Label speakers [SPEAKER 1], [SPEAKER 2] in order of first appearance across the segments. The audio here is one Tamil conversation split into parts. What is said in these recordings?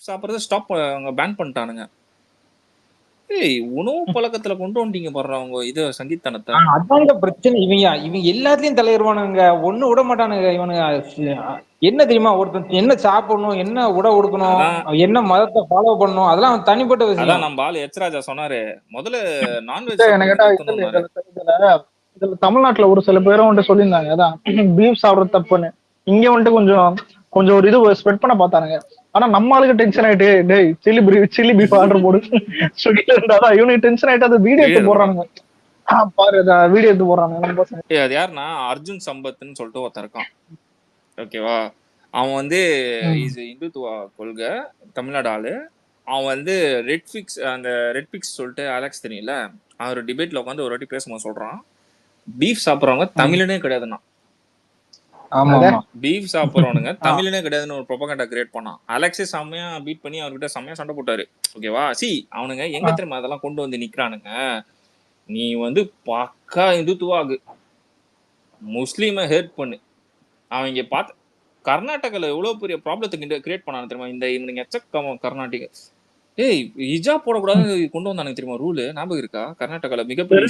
[SPEAKER 1] சாப்பிட்றத அவங்க பேன் பண்ணிட்டானுங்க. ஏய் உணவு பழக்கத்துல கொண்டு வந்துட்டீங்க பாடுறவங்க இது சங்கித்தனத்தை.
[SPEAKER 2] அதாங்க பிரச்சனை. இவங்க எல்லாத்துலயும் தலையிடுவானுங்க, ஒண்ணு விட மாட்டானுங்க இவனுங்க. என்ன தெரியுமா, ஒருத்தன் என்ன சாப்பிடணும், என்ன உடை உடுக்கணும், என்ன மதத்தை ஃபாலோ பண்ணணும், அதெல்லாம் அவன் தனிப்பட்ட விஷயம்.
[SPEAKER 1] அதான் நம்ம ஆளு எச்ராஜா சொன்னாரு, முதல்ல நான்வெஜ்
[SPEAKER 3] இதுல தமிழ்நாட்டுல ஒரு சில பேரும் வந்துட்டு சொல்லியிருந்தாங்க, அதான் பீஃப் சாப்பிடுறது தப்புன்னு. இங்க வந்துட்டு கொஞ்சம் ஒரு இது ஸ்ப்ரெட் பண்ண பார்த்தானுங்க. ஆனா நம்ம ஆளுக்கு டென்ஷன் ஆயிட்டு, டேய் சில்லி பீஃப் ஆர்டர் போடு ஸ்விக்கில இருந்தாதான் இவனுக்கு டென்ஷன் ஆயிட்டு அதை வீடியோ எடுத்து போடுறானுங்க. பாரு வீடியோ எடுத்து போடுறானுங்க.
[SPEAKER 1] அது யாருன்னா அர்ஜுன் சம்பத்ன்னு சொல்லிட்டு ஒருத்தன் இருக்கான், ஓகேவா? அவன் வந்து இந்துத்துவ கொள்கை, தமிழ்நாடு ஆளு. அவன் வந்து ரெட் பிக்ஸ் சொல்லிட்டு அலெக்ஸ் தெரியல, அவர் டிபேட்ல உட்காந்து ஒரு வாட்டி பேசும்போது சொல்றான், பீஃப் சாப்பிட்றவங்க தமிழனே கிடையாதுன்னா. பீஃப் சாப்பிட்றவனுங்க தமிழனே கிடையாதுன்னு ஒரு ப்ரொபகண்டா கிரியேட் பண்ணான். அலெக்ஸே செம்மையா பீட் பண்ணி அவர்கிட்ட செம்மையா சண்டை போட்டாரு, ஓகேவா? அவனுங்க எங்க தெரியுமா அதெல்லாம் கொண்டு வந்து நிக்கிறானுங்க, நீ வந்து பக்கா இந்துத்துவாகு, முஸ்லீமை ஹேட் பண்ணு. அவங்க பார்த்து கர்நாடகால எவ்வளவு பெரிய ப்ராப்ளத்துக்கு கிரியேட் பண்ணானு தெரியுமா இந்த இவனுங்க கர்நாடகா. ஏய் ஹிஜாப் போடக்கூடாது கொண்டு வந்தானுங்க தெரியுமா ரூல், ஞாபகம் இருக்கா? கர்நாடகால மிகப்பெரிய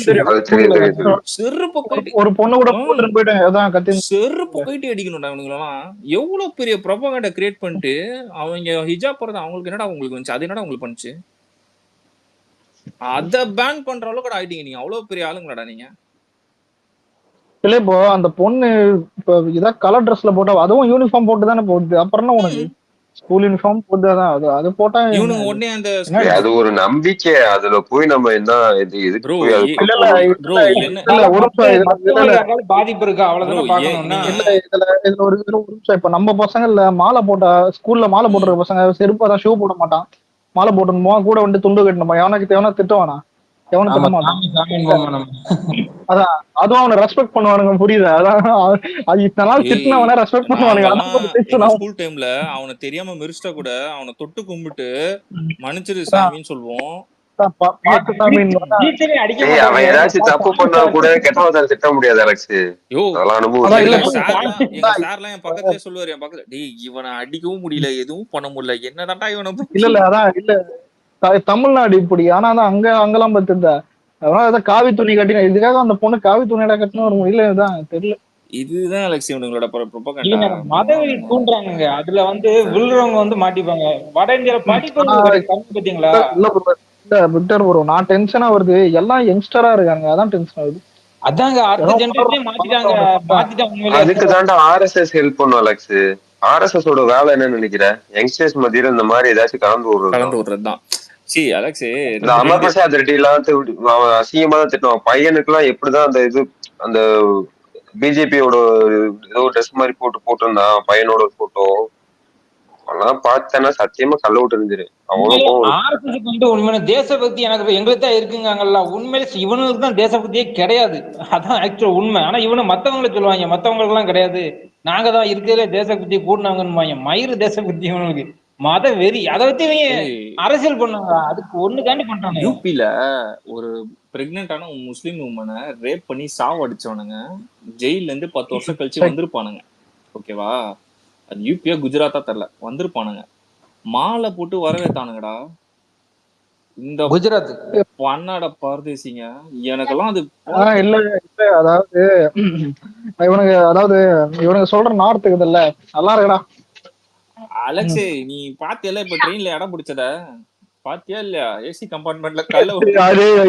[SPEAKER 1] செருப்பு கைட்டி அடிக்கணும்டா இவனுங்களெல்லாம். எவ்வளவு பெரிய ப்ரொபகண்டா கிரியேட் பண்ணிட்டு அவங்க ஹிஜாப் போறது அவங்களுக்கு என்னடா உங்களுக்கு வந்துச்சு, அது என்னடா உங்களுக்கு பண்ணுச்சு? அத பேன் பண்ற அளவுக்கு ஆயிட்டீங்க நீங்க, அவ்வளவு பெரிய ஆளுங்களாடா நீங்க.
[SPEAKER 3] இல்ல இப்போ அந்த பொண்ணு இப்போ இதான் கலர் ட்ரெஸ்ல போட்டா, அதுவும் யூனிஃபார்ம் போட்டு தானே போகுது, அப்புறம் என்ன உனக்கு ஸ்கூல் யூனிஃபார்ம் போட்டுதான் அது போட்டா
[SPEAKER 1] இவனுங்க உடனே அந்த
[SPEAKER 4] அது ஒரு நம்பிக்கை, அதுல போய் நம்ம என்ன
[SPEAKER 2] பாதிப்பு இருக்கா அவ்வளவுதான் பாக்கணும்.
[SPEAKER 3] இதுல ஒரு நிமிஷம், இப்ப நம்ம பசங்கள்ல மாலை போட்டா, ஸ்கூல்ல மாலை போட்டுற பசங்க செருப்பாதான் ஷூ போட மாட்டான், மாலை போட்டணுமா கூட வந்து துண்டு கட்டணுமா, எவனுக்கு எவனா திட்டுவானா, எவனும் திட்ட மாட்டான். அதான் அதுவும் அவனை ரெஸ்பெக்ட் பண்ணுவானுங்க, புரியுதா? அதான் இத்தனை நாள் திட்டினவன ரெஸ்பெக்ட் பண்ணுவானுங்க.
[SPEAKER 1] ஸ்கூல் டைம்ல அவனை தெரியாம மிரிச்சிட்டா கூட அவனை தொட்டு கும்பிட்டு மன்னிச்சிரு சாமின்னு சொல்லுவோம்.
[SPEAKER 4] அவன் ஏதாச்சும் தப்பு பண்ணா கூட கெட்டவன் திட்ட முடியாது அலெக்ஸ்.
[SPEAKER 1] சார்லாம் என் பக்கத்துலயே சொல்லுவாரு, என் பக்கத்துல, டேய் இவனை அடிக்கவும் முடியல, எதுவும் பண்ண முடியல, என்னதான்டா இவனை.
[SPEAKER 3] இல்ல அதான் இல்ல தமிழ்நாடு இப்படி. ஆனா அங்கெல்லாம் பார்த்துருந்தா அதனால காவி துணி கட்டின, இதுக்காக அந்த பொண்ணு காவி துணியடா கட்டின ஒரு இல்லதான் தெரியல.
[SPEAKER 1] இதுதான் அலெக்ஸ் இவங்களோட
[SPEAKER 2] மதவெறி தூண்டுறாங்க. அதுல வந்து விழுறவங்க வந்து மாட்டிப்பாங்க. வட இந்தியால படிப்பு பாத்தீங்களா?
[SPEAKER 3] இல்ல விக்டர் ப்ரோ, நான் டென்ஷனா வருது, எல்லாம் யங்ஸ்டரா இருக்காங்க, அதான் டென்ஷன் ஆகுது.
[SPEAKER 2] அதாங்க அடுத்த ஜெனரேஷனே மாத்திட்டாங்க.
[SPEAKER 4] அதுக்கு தாண்டா ஆர்எஸ்எஸ் ஹெல்ப் பண்ணும் அலெக்ஸ். ஆர்எஸ்எஸ் ஓட வேலை என்னன்னு நினைக்கிறேன், யங்ஸ்டர்ஸ் மத்தியில இந்த மாதிரி ஏதாச்சும் கலந்து
[SPEAKER 1] விடுறதுதான்.
[SPEAKER 4] அசிங்கமா தான் திட்டுவான். பையனுக்கு எல்லாம் எப்படிதான் அந்த இது அந்த பிஜேபியோட ஏதோ ட்ரெஸ் மாதிரி போட்டிருந்தான் பையனோட போட்டோ, அதெல்லாம் பார்த்தேன்னா சத்தியமா கல்ல விட்டு இருந்துரு.
[SPEAKER 2] ஆர்எஸ்எஸ்க்கு வந்து உண்மையான தேசபக்தி எனக்கு எங்களுக்கு தான் இருக்குங்க. உண்மையில இவனுக்கு தான் தேசபக்தியே கிடையாது, அதான் ஆக்சுவல் உண்மை. ஆனா இவனு மத்தவங்களை சொல்லுவாங்க, மத்தவங்களுக்கு எல்லாம் கிடையாது, நாங்க தான் இருக்கிறதுல தேசபக்தி கூட்டினாங்கன்னு. மயிறு தேசபக்தி இவனுக்கு மத வெறி. அதை வச்சு அரசியல் பண்ணாங்க, அதுக்கு ஒண்ணுக்காண்டி பண்றாங்க.
[SPEAKER 1] யூபில ஒரு பிரெக்னென்டான முஸ்லீம் உமனை ரேப் பண்ணி சாவடிச்சவனுங்க ஜெயில இருந்து 10 வருஷம் கழிச்சு வந்திருப்பானுங்க, ஓகேவா? அது யூபியா குஜராத்தா தெரியல, வந்திருப்பானுங்க, மாலை போட்டு வரவேத்தானுங்கடா. இந்த
[SPEAKER 2] குஜராத்
[SPEAKER 1] பண்ணாட பரதேசிங்க எனக்கெல்லாம் அது
[SPEAKER 3] இல்ல இல்ல. இவனுக்கு சொல்ற நார்த்துக்கு இல்ல நல்லா இருக்குடா.
[SPEAKER 1] அலெக்ஸ் நீ பாத்தியல இப்ப ட்ரெயின்ல இடம் பிடிச்சத பாத்தியா இல்லையா? ஏசி கம்பார்ட்மெண்ட்ல கல்ல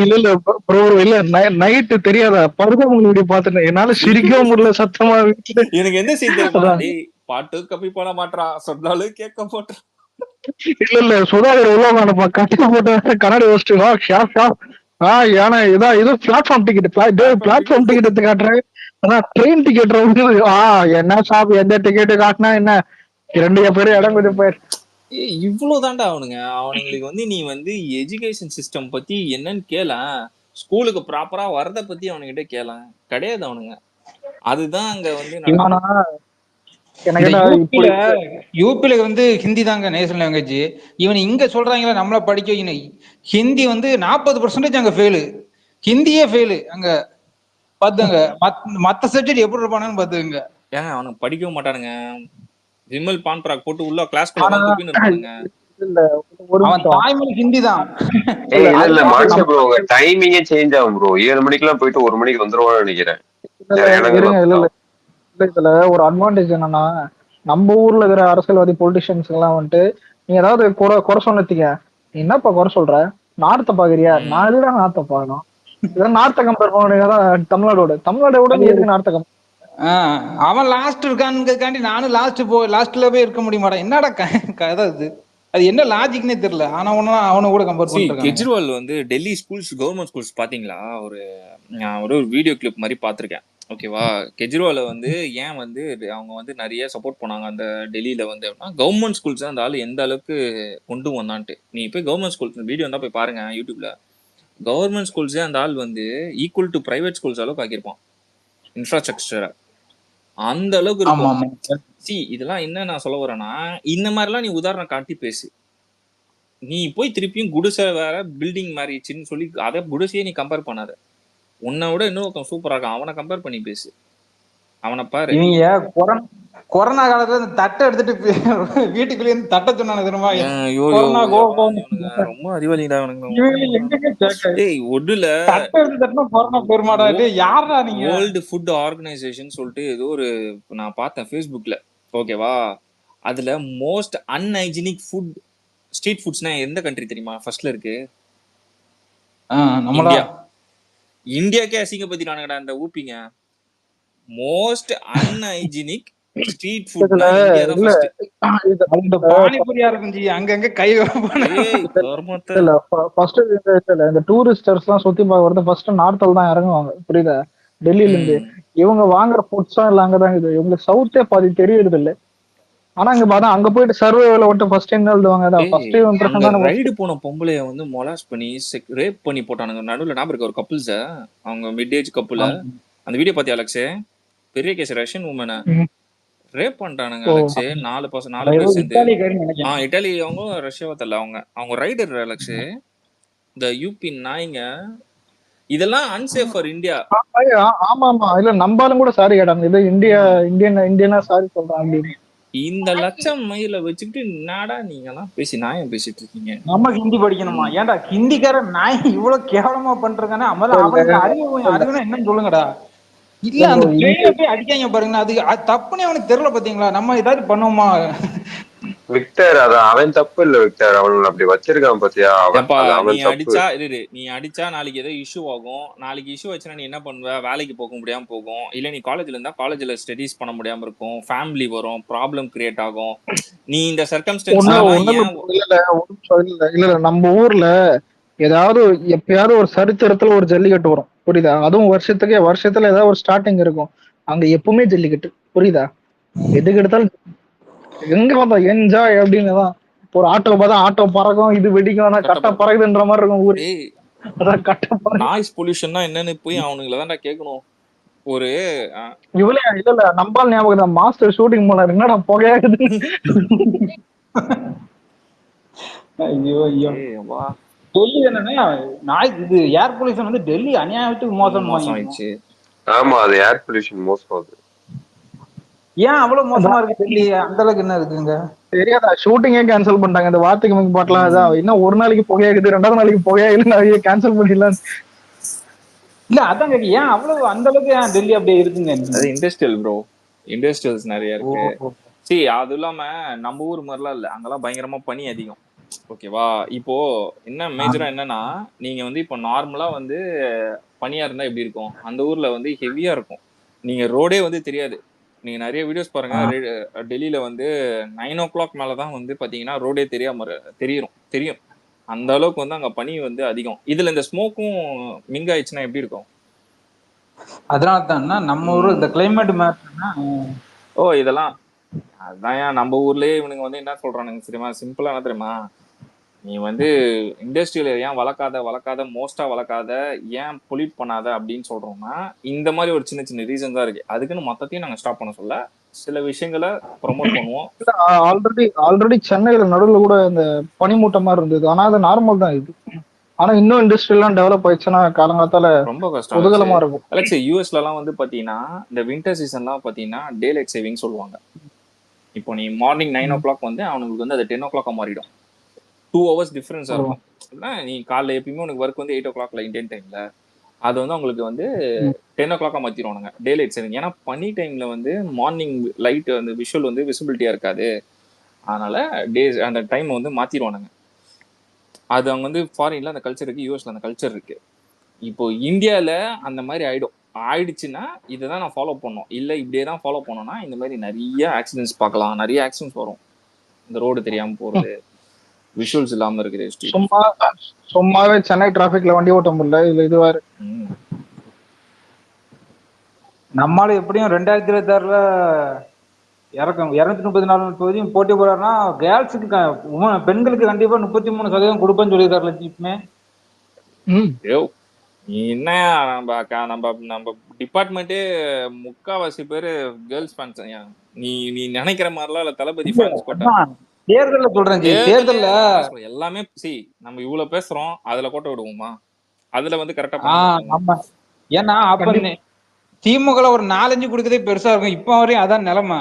[SPEAKER 3] இல்ல ப்ரோ, இல்ல நைட்டு தெரியாதா பருவமொழி பாத்துட்டேன், என்னால சிரிக்கவும் முடியல சத்தமா.
[SPEAKER 1] எனக்கு எந்த சீன் தெரியுமா? பாட்டு கப்பி போட மாட்டான், சொன்னாலும் கேட்க போட்டான்.
[SPEAKER 3] இல்ல சுதாகர் உலக கட்டி போட்ட கண்ணாடி வச்சுட்டு ஏன்னா ஏதோ பிளாட்ஃபார்ம் டிக்கெட் பிளாட்ஃபார்ம் டிக்கெட் எடுத்து காட்டுறேன், ஆனா ட்ரெயின் டிக்கெட் என்ன ஷாப் எந்த டிக்கெட் காட்டினா என்ன 2 பேரும் இடம் கொஞ்சம் போயிரு.
[SPEAKER 1] இவ்வளவுதான்டா அவனுங்களுக்கு வந்து நீ வந்து எஜுகேஷன் சிஸ்டம் பத்தி என்னன்னு கேள, ஸ்கூலுக்கு ப்ராப்பரா வரத பத்தி அவனுகிட்ட கேள, கிடையாது அவனுங்க. அதுதான் அங்க வந்து
[SPEAKER 2] யூபில வந்து ஹிந்தி தாங்க நேஷனல் லாங்குவேஜ். இவன் இங்க சொல்றாங்களா நம்மள படிக்க வைக்கணும், ஹிந்தி வந்து 40% அங்க ஃபெயிலு, ஹிந்தியே ஃபெயிலு அங்க பாத்துங்க. மத்த சப்ஜெக்ட் எப்படி இருப்பானு பாத்துங்க.
[SPEAKER 1] ஏன் அவனுக்கு படிக்கவும் மாட்டானுங்க, விமல் பான்பராக் போட்டு உள்ள கிளாஸ் குள்ள
[SPEAKER 3] இல்ல ஒரு
[SPEAKER 2] அவன்
[SPEAKER 3] நிமிஷம்.
[SPEAKER 2] தாய்மொழி ஹிந்தி தான்.
[SPEAKER 3] இல்ல
[SPEAKER 4] இல்ல
[SPEAKER 3] அது
[SPEAKER 4] மார்க்ஸ்
[SPEAKER 3] நம்ம
[SPEAKER 4] ப்ரோ, உங்க டைமிங்கே சேஞ்ச் ஆகும் ப்ரோ. 7 மணிக்கெல்லாம் போயிட்டு 1 மணிக்கு வந்துருவான்னு நினைக்கிறேன்
[SPEAKER 3] இல்ல
[SPEAKER 4] நிறைய இடங்கள்ல
[SPEAKER 3] இருங்க. இல்ல இல்ல
[SPEAKER 4] அப்படிதான்.
[SPEAKER 3] இல்ல இதுல ஒரு அட்வான்டேஜ் என்னன்னா, நம்ம ஊர்ல இருக்கிற அரசியல்வாதி பொலிட்டிஷியன்ஸ் எல்லாம் வந்துட்டு நீ ஏதாவது குறை சொன்னீங்க, நீ என்னப்பா குறை சொல்ற, நார்த்த பாக்குறியா, நான் எதுதான் நார்த்த பாக்கணும், இதான் நார்த்த கம்பேர் பண்ணுறீங்க. தமிழ்நாடோட நீ எதுக்கு நார்த்த கம்பேர்?
[SPEAKER 2] அவன் லாஸ்ட் இருக்கான்னுக்காண்டி நானும் லாஸ்ட்ல போய் இருக்க முடிய மாட்டேன். என்னடா கதை இது? அது என்ன லாஜிக்னே தெரியல. ஆனா அவனை கூட கம்பேர் பண்ணிருக்காங்க.
[SPEAKER 1] கெஜ்ரிவால் வந்து டெல்லி ஸ்கூல்ஸ், கவர்மெண்ட் ஸ்கூல்ஸ் பாத்தீங்களா? நான் ஒரு வீடியோ கிளிப் மாதிரி பாத்திருக்கேன். ஓகேவா? கெஜ்ரிவால வந்து ஏன் வந்து அவங்க வந்து நிறைய சப்போர்ட் பண்ணாங்க அந்த டெல்லியில வந்து கவர்மெண்ட் ஸ்கூல்ஸ் அந்த ஆள் எந்த அளவுக்கு கொண்டு வந்தான்ட்டு. நீ போய் கவர்மெண்ட் ஸ்கூல்ஸ் வீடியோ இருந்தா போய் பாருங்க யூடியூப்ல. கவர்மெண்ட் ஸ்கூல்ஸே அந்த ஆள் வந்து ஈக்குவல் டு பிரைவேட் ஸ்கூல்ஸ் அளவுக்கு ஆக்கியிருப்பான் இன்ஃப்ராஸ்ட்ரக்சரை. அந்த அளவுக்கு இருக்கும். இதெல்லாம் என்ன நான் சொல்ல வரேன்னா, இந்த மாதிரிலாம் நீ உதாரணம் காட்டி பேசு. நீ போய் திருப்பியும் குடிசை வேற பில்டிங் மாறிடுச்சுன்னு சொல்லி அதை குடிசையே நீ கம்பேர் பண்ணாத. உன்னை விட இன்னொருத்தன் சூப்பரா இருக்கான், அவனை கம்பேர் பண்ணி பேசு. அவனை பாரு.
[SPEAKER 2] இவங்க கொரோனா காலத்துல இந்த தட்டை எடுத்துட்டு வீட்டுக்குள்ளே இருந்து தட்டை சொன்னானு தெரியுமா?
[SPEAKER 1] ரொம்ப அறிவாளிடா ஒண்ணுல. வேர்ல்டு ஃபுட் ஆர்கனைசேஷன் சொல்லிட்டு ஏதோ ஒரு நான் பார்த்தேன் ஃபேஸ்புக்ல. ஓகேவா? அதுல மோஸ்ட் அன்ஹைஜீனிக் ஃபுட் ஸ்ட்ரீட் ஃபுட்ஸ்னா எந்த கண்ட்ரி தெரியுமா ஃபர்ஸ்ட்ல இருக்கு? இந்தியாக்கே அசிங்கப்படுத்தினானுங்கடா இந்த ஊப்பிங்க. மோஸ்ட் அன்ஹைஜீனிக் ஸ்ட்ரீட் ஃபுட்னா இந்தியா தான் ஃபர்ஸ்ட்.
[SPEAKER 2] அந்த பானிபூரியா இருக்கும் ஜி, அங்கங்க கை வைப்பானே.
[SPEAKER 3] இல்ல ஃபர்ஸ்ட் இந்த டூரிஸ்டர்ஸ்லாம் சுத்தி பார்க்க வரது ஃபர்ஸ்ட் நார்த்ல தான் இறங்குவாங்க, புரியுதா? டெல்லியில இருந்து இவங்க வாங்குற ஃபுட்ஸா இல்ல அங்கதான் இது. இவங்க சவுத்தே பாதி தெரியறது இல்ல. ஆனா இங்க பார்த்தா அங்க போயிட்டு சர்வேல விட்டு ஃபர்ஸ்ட் என்ன எழுதுவாங்க, அதான் ஃபர்ஸ்ட் இம்ப்ரஷன் தான்.
[SPEAKER 1] ரைடு போன பொம்பளைய வந்து மொலாஸ் பண்ணி ரேப் பண்ணி போட்டானுங்க நடுவுல. ஞாபகம் இருக்க ஒரு கப்புள்ஸ், அவங்க மிட் ஏஜ் கப்புல. அந்த வீடியோ பாத்தியா அலெக்ஸ்? பெரிய கேஸ், ரஷ்யன் உமனை ரேப் பண்ணிட்டானுங்க அலெக்ஸ். 4 பேர் சேர்ந்து. இட்டாலி அவங்க ரஷ்யாவா தெரியல. அவங்க ரைடர் அலெக்ஸ். இந்த யூபி நாய்ங்க இதெல்லாம் அன்சேஃப் ஃபார் இந்தியா.
[SPEAKER 3] ஆமா ஆமா, இல்ல நம்பாலும் கூட சாரி கேட்டாங்க. இது இந்தியனா சாரி சொல்றான் அப்படின்னு.
[SPEAKER 2] இந்த
[SPEAKER 1] லட்சம் மைல வச்சுக்கிட்டு நாடா நீங்க எல்லாம் பேசி நாயம் பேசிட்டு இருக்கீங்க.
[SPEAKER 2] நம்ம ஹிந்தி படிக்கணுமா? ஏன்டா ஹிந்திக்கார நாய் இவ்வளவு கேவலமா பண்றாங்கன்னா அறிவுனா என்னன்னு சொல்லுங்கடா. இல்ல அந்த ட்ரெயின்ல போய் அடிக்காங்க பாருங்க, அது தப்புன்னு அவனுக்கு தெரியல. பாத்தீங்களா? நம்ம ஏதாவது பண்ணுவோமா
[SPEAKER 4] விக்டர்? அது அவன் தப்பு இல்ல விக்டர், அவன் அப்படி வச்சிருக்கான் பாத்தியா?
[SPEAKER 1] நீ அடிச்சா நாளைக்கு ஏதோ இஷ்யூ ஆகும். நாளைக்கு இஷ்யூ வச்சுனா நீ என்ன பண்ணுவ? வேலைக்கு போக முடியாம போகும். இல்ல நீ காலேஜ்ல இருந்தா காலேஜ்ல ஸ்டடிஸ் பண்ண முடியாம இருக்கும். ஃபேமிலி வரும், ப்ராப்ளம் கிரியேட் ஆகும். நீ இந்த சர்க்கம்ஸ்டன்ஸ்
[SPEAKER 3] இல்ல நம்ம ஊர்ல ஏதாவது எப்பயாவது ஒரு சரித்திரத்துல ஒரு ஜல்லிக்கட்டு வரும், புரியுதா? அதுவும் வருஷத்துல ஏதாவது ஒரு ஸ்டார்டிங் இருக்கும். அங்க எப்பவுமே ஜல்லிக்கட்டு, புரியுதா? எதுக்கு எடுத்தாலும் எங்க பார்த்தா என்ஜாய் அப்படின்னுதான். ஒரு ஆட்டோ பார்த்தா ஆட்டோ பறக்கும், இது வெடிக்கும், ஆனா கட்ட பறகுதுன்ற மாதிரி இருக்கும் ஊரு.
[SPEAKER 1] நாய்ஸ் பொல்யூஷன்னா என்னன்னு போய் அவனுங்களை தான்டா கேட்கணும். ஒரு
[SPEAKER 3] இவ்வளவு இல்ல நம்பால் ஞாபகம் தான், மாஸ்டர் ஷூட்டிங் போனாரு, என்னடா புகையாகுது.
[SPEAKER 2] ஐயோ ஐயோ. டெல்லி என்னன்னா நாய் இது ஏர் பொல்யூஷன் வந்து டெல்லி அநியாயத்துக்கு மோசம் ஆயிடுச்சு.
[SPEAKER 4] ஆமா, அது ஏர் பொல்யூஷன் மோசம். அது
[SPEAKER 2] ஏன் அவ்வளவு மோசமா இருக்கு டெல்லி? அந்த அளவுக்கு என்ன இருக்குங்க
[SPEAKER 3] தெரியாதா? ஷூட்டிங்கே கேன்சல் பண்ணிட்டாங்க. இந்த வார்த்தைக்கு மிக பாட்டலாம் அதான் இன்னும் ஒரு நாளைக்கு புகையாகுது, 2வது நாளைக்கு புகையாகுது, நிறைய கேன்சல் பண்ணிடலாம்.
[SPEAKER 2] இல்ல அதான் கேட்க, ஏன் அவ்வளவு அந்த அளவுக்கு ஏன் டெல்லி அப்படியே இருக்குங்க?
[SPEAKER 1] அது இண்டஸ்ட்ரியல் ப்ரோ, இண்டஸ்ட்ரியல்ஸ் நிறைய இருக்கு. சரி, அது இல்லாம நம்ம ஊர் மாதிரிலாம் இல்ல, அங்கெல்லாம் பயங்கரமா பனி அதிகம். ஓகேவா? இப்போ என்ன மேஜரா என்னன்னா, நீங்க வந்து இப்போ நார்மலா வந்து பனியா இருந்தா எப்படி இருக்கும், அந்த ஊர்ல வந்து ஹெவியா இருக்கும். நீங்க ரோடே வந்து தெரியாது. நீங்க நிறைய வீடியோஸ் பாருங்க, டெல்லியில வந்து 9 o'clock மேலதான் வந்து பாத்தீங்கன்னா ரோடே தெரியும். அந்த அளவுக்கு வந்து அங்க பனி வந்து அதிகம். இதுல இந்த ஸ்மோக்கும் மிங் ஆயிடுச்சுன்னா எப்படி இருக்கும்?
[SPEAKER 2] அதனால தான் நம்ம ஊரு இந்த கிளைமேட் மேட்னா
[SPEAKER 1] இதெல்லாம் அதான் நம்ம ஊர்லயே இவனுங்க வந்து என்ன சொல்றானுங்க தெரியுமா? சிம்பிளா என்ன தெரியுமா? நீ வந்து இண்டஸ்ட்ரியல் ஏன் வளர்க்காத மோஸ்டா வளர்க்காத, ஏன் பொல்யூட் பண்ணாத அப்படின்னு சொல்றோம்னா இந்த மாதிரி ஒரு சின்ன சின்ன ரீசன் தான் இருக்கு. அதுக்குன்னு மொத்தத்தையும் நாங்க ஸ்டாப் பண்ண சொல்ல, சில விஷயங்களை ப்ரொமோட் பண்ணுவோம்.
[SPEAKER 3] ஆல்ரெடி சென்னையில நடுவில் கூட இந்த பனிமூட்டம் மாதிரி இருந்தது, ஆனா அது நார்மல் தான் இது. ஆனா இன்னும் இண்டஸ்ட்ரி எல்லாம் டெவலப் ஆயிடுச்சுன்னா காலங்காத்தால
[SPEAKER 1] ரொம்ப கஷ்டம் குதூகலமா இருக்கும். அலெக்ஸ், யூஎஸ்ல எல்லாம் வந்து பாத்தீங்கன்னா இந்த வின்டர் சீசன்லாம் பாத்தீங்கன்னா டே லைட் சேவிங் சொல்லுவாங்க. இப்போ நீ மார்னிங் 9 o'clock வந்து அவனுக்கு வந்து அது 10 o'clock மாறிடும். 2 hours டிஃபரன்ஸா இருக்கும். நீ காலைல எப்பயுமே உனக்கு ஒர்க் வந்து 8 o'clock இந்தியன் டைம்ல, அது வந்து அவங்களுக்கு வந்து 10 o'clock மாத்திடுவானுங்க டே லைட் சேவிங். ஏன்னா பனி டைம்ல வந்து மார்னிங் லைட் வந்து விஷுவல் வந்து விசிபிலிட்டியா இருக்காது, அதனால அந்த டைம் வந்து மாத்திடுவானுங்க. அது அவங்க வந்து ஃபாரின்ல அந்த கல்ச்சர் இருக்கு, யூஎஸ்ல அந்த கல்ச்சர் இருக்கு. இப்போ இந்தியாவில் அந்த மாதிரி ஆயிடுச்சுன்னா இதை நான் ஃபாலோ பண்ணோம், இல்லை இப்படியே தான் ஃபாலோ பண்ணோம்னா இந்த மாதிரி நிறைய ஆக்சிடென்ட்ஸ் பார்க்கலாம், நிறைய ஆக்சிடென்ட்ஸ் வரும். இந்த ரோடு தெரியாமல் போகிறது, விஷுவல்ஸ் இல்லாமல் இருக்குது.
[SPEAKER 3] சும்மாவே சென்னை டிராஃபிக்ல வண்டி ஓட்ட முடியல, இதுல இது வேறு.
[SPEAKER 2] நம்மளால எப்படியும் 2026ல 234 தொகுதியும் போட்டி போறாருன்னா கேர்ள்ஸுக்கு பெண்களுக்கு கண்டிப்பா 33% கொடுப்பேன்னு சொல்லியிருக்காரு லட்சுமிமே.
[SPEAKER 1] என்ன நம்ம டிபார்ட்மெண்ட்டே முக்காவாசி பேரு கேர்ள்ஸ் ஃபேன்ஸ். நீ நினைக்கிற மாதிரிலாம் இல்ல தளபதி ஃபேன்ஸ் கோட்டை.
[SPEAKER 2] தேர்தல்ல சொல்றேன், தேர்தல்ல
[SPEAKER 1] எல்லாமே நம்ம இவ்வளவு பேசுறோம், அதுல கோட்டை விடுவோமா? அதுல வந்து கரெக்டா.
[SPEAKER 2] ஏன்னா அப்ப திமுக ஒரு 4-5 கொடுக்கதே பெருசா இருக்கும். இப்ப வரையும் அதான் நிலைமை.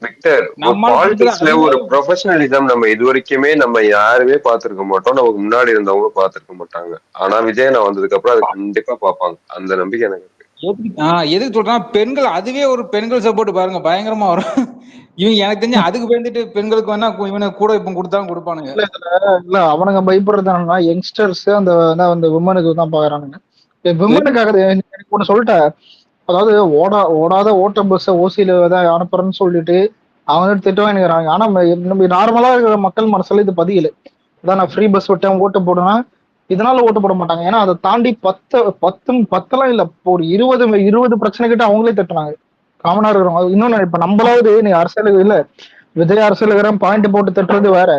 [SPEAKER 4] விக்டர், பாலிடிக்ஸ்ல ஒரு ப்ரொஃபஷனலிசம் நம்ம இது வரைக்குமே நம்ம யாருமே பாத்துருக்க மாட்டோம், நமக்கு முன்னாடி இருந்தவங்க பாத்துருக்க மாட்டாங்க. ஆனா விஜயனா வந்ததுக்கு அப்புறம் அது கண்டிப்பா பாப்பாங்க, அந்த நம்பிக்கை எனக்கு இருக்கு.
[SPEAKER 2] எதுக்கு சொல்றான், பெண்கள் அதுவே ஒரு பெண்கள் சப்போர்ட் பாருங்க பயங்கரமா வரும். இவங்க எனக்கு தெரிஞ்சு அதுக்கு பயந்துட்டு பெண்களுக்கு வேணா இவனை கூட இப்ப கொடுத்தாலும் கொடுப்பானுங்க.
[SPEAKER 3] இல்ல அவனுங்க பயப்படுறது என்னன்னா யங்ஸ்டர்ஸ் அந்த விமனுக்கு தான் பாக்குறானுங்க. விமனுக்காக ஒண்ணு சொல்லிட்டேன், அதாவது ஓடாத ஓட்ட பஸ் ஓசியில தான் அனுப்புறேன்னு சொல்லிட்டு அவங்க திட்டவாங்கிறாங்க. ஆனா நம்ம நார்மலா இருக்கிற மக்கள் மனசுல இது பதியல. அதான் நான் ஃப்ரீ பஸ் விட்டேன் ஓட்டு போடுனா இதனால ஓட்டு போட மாட்டாங்க. ஏன்னா அதை தாண்டி 10 இல்ல, ஒரு 20 பிரச்சனை கிட்ட அவங்களே திட்டுறாங்க காமனா இருக்கிறவங்க. இன்னொன்னு, இப்ப நம்மளாவது நீ அரசியலுக்கு இல்ல விஜய் அரசியலுக்கு பாயிண்ட் போட்டு திட்டுறது வேற,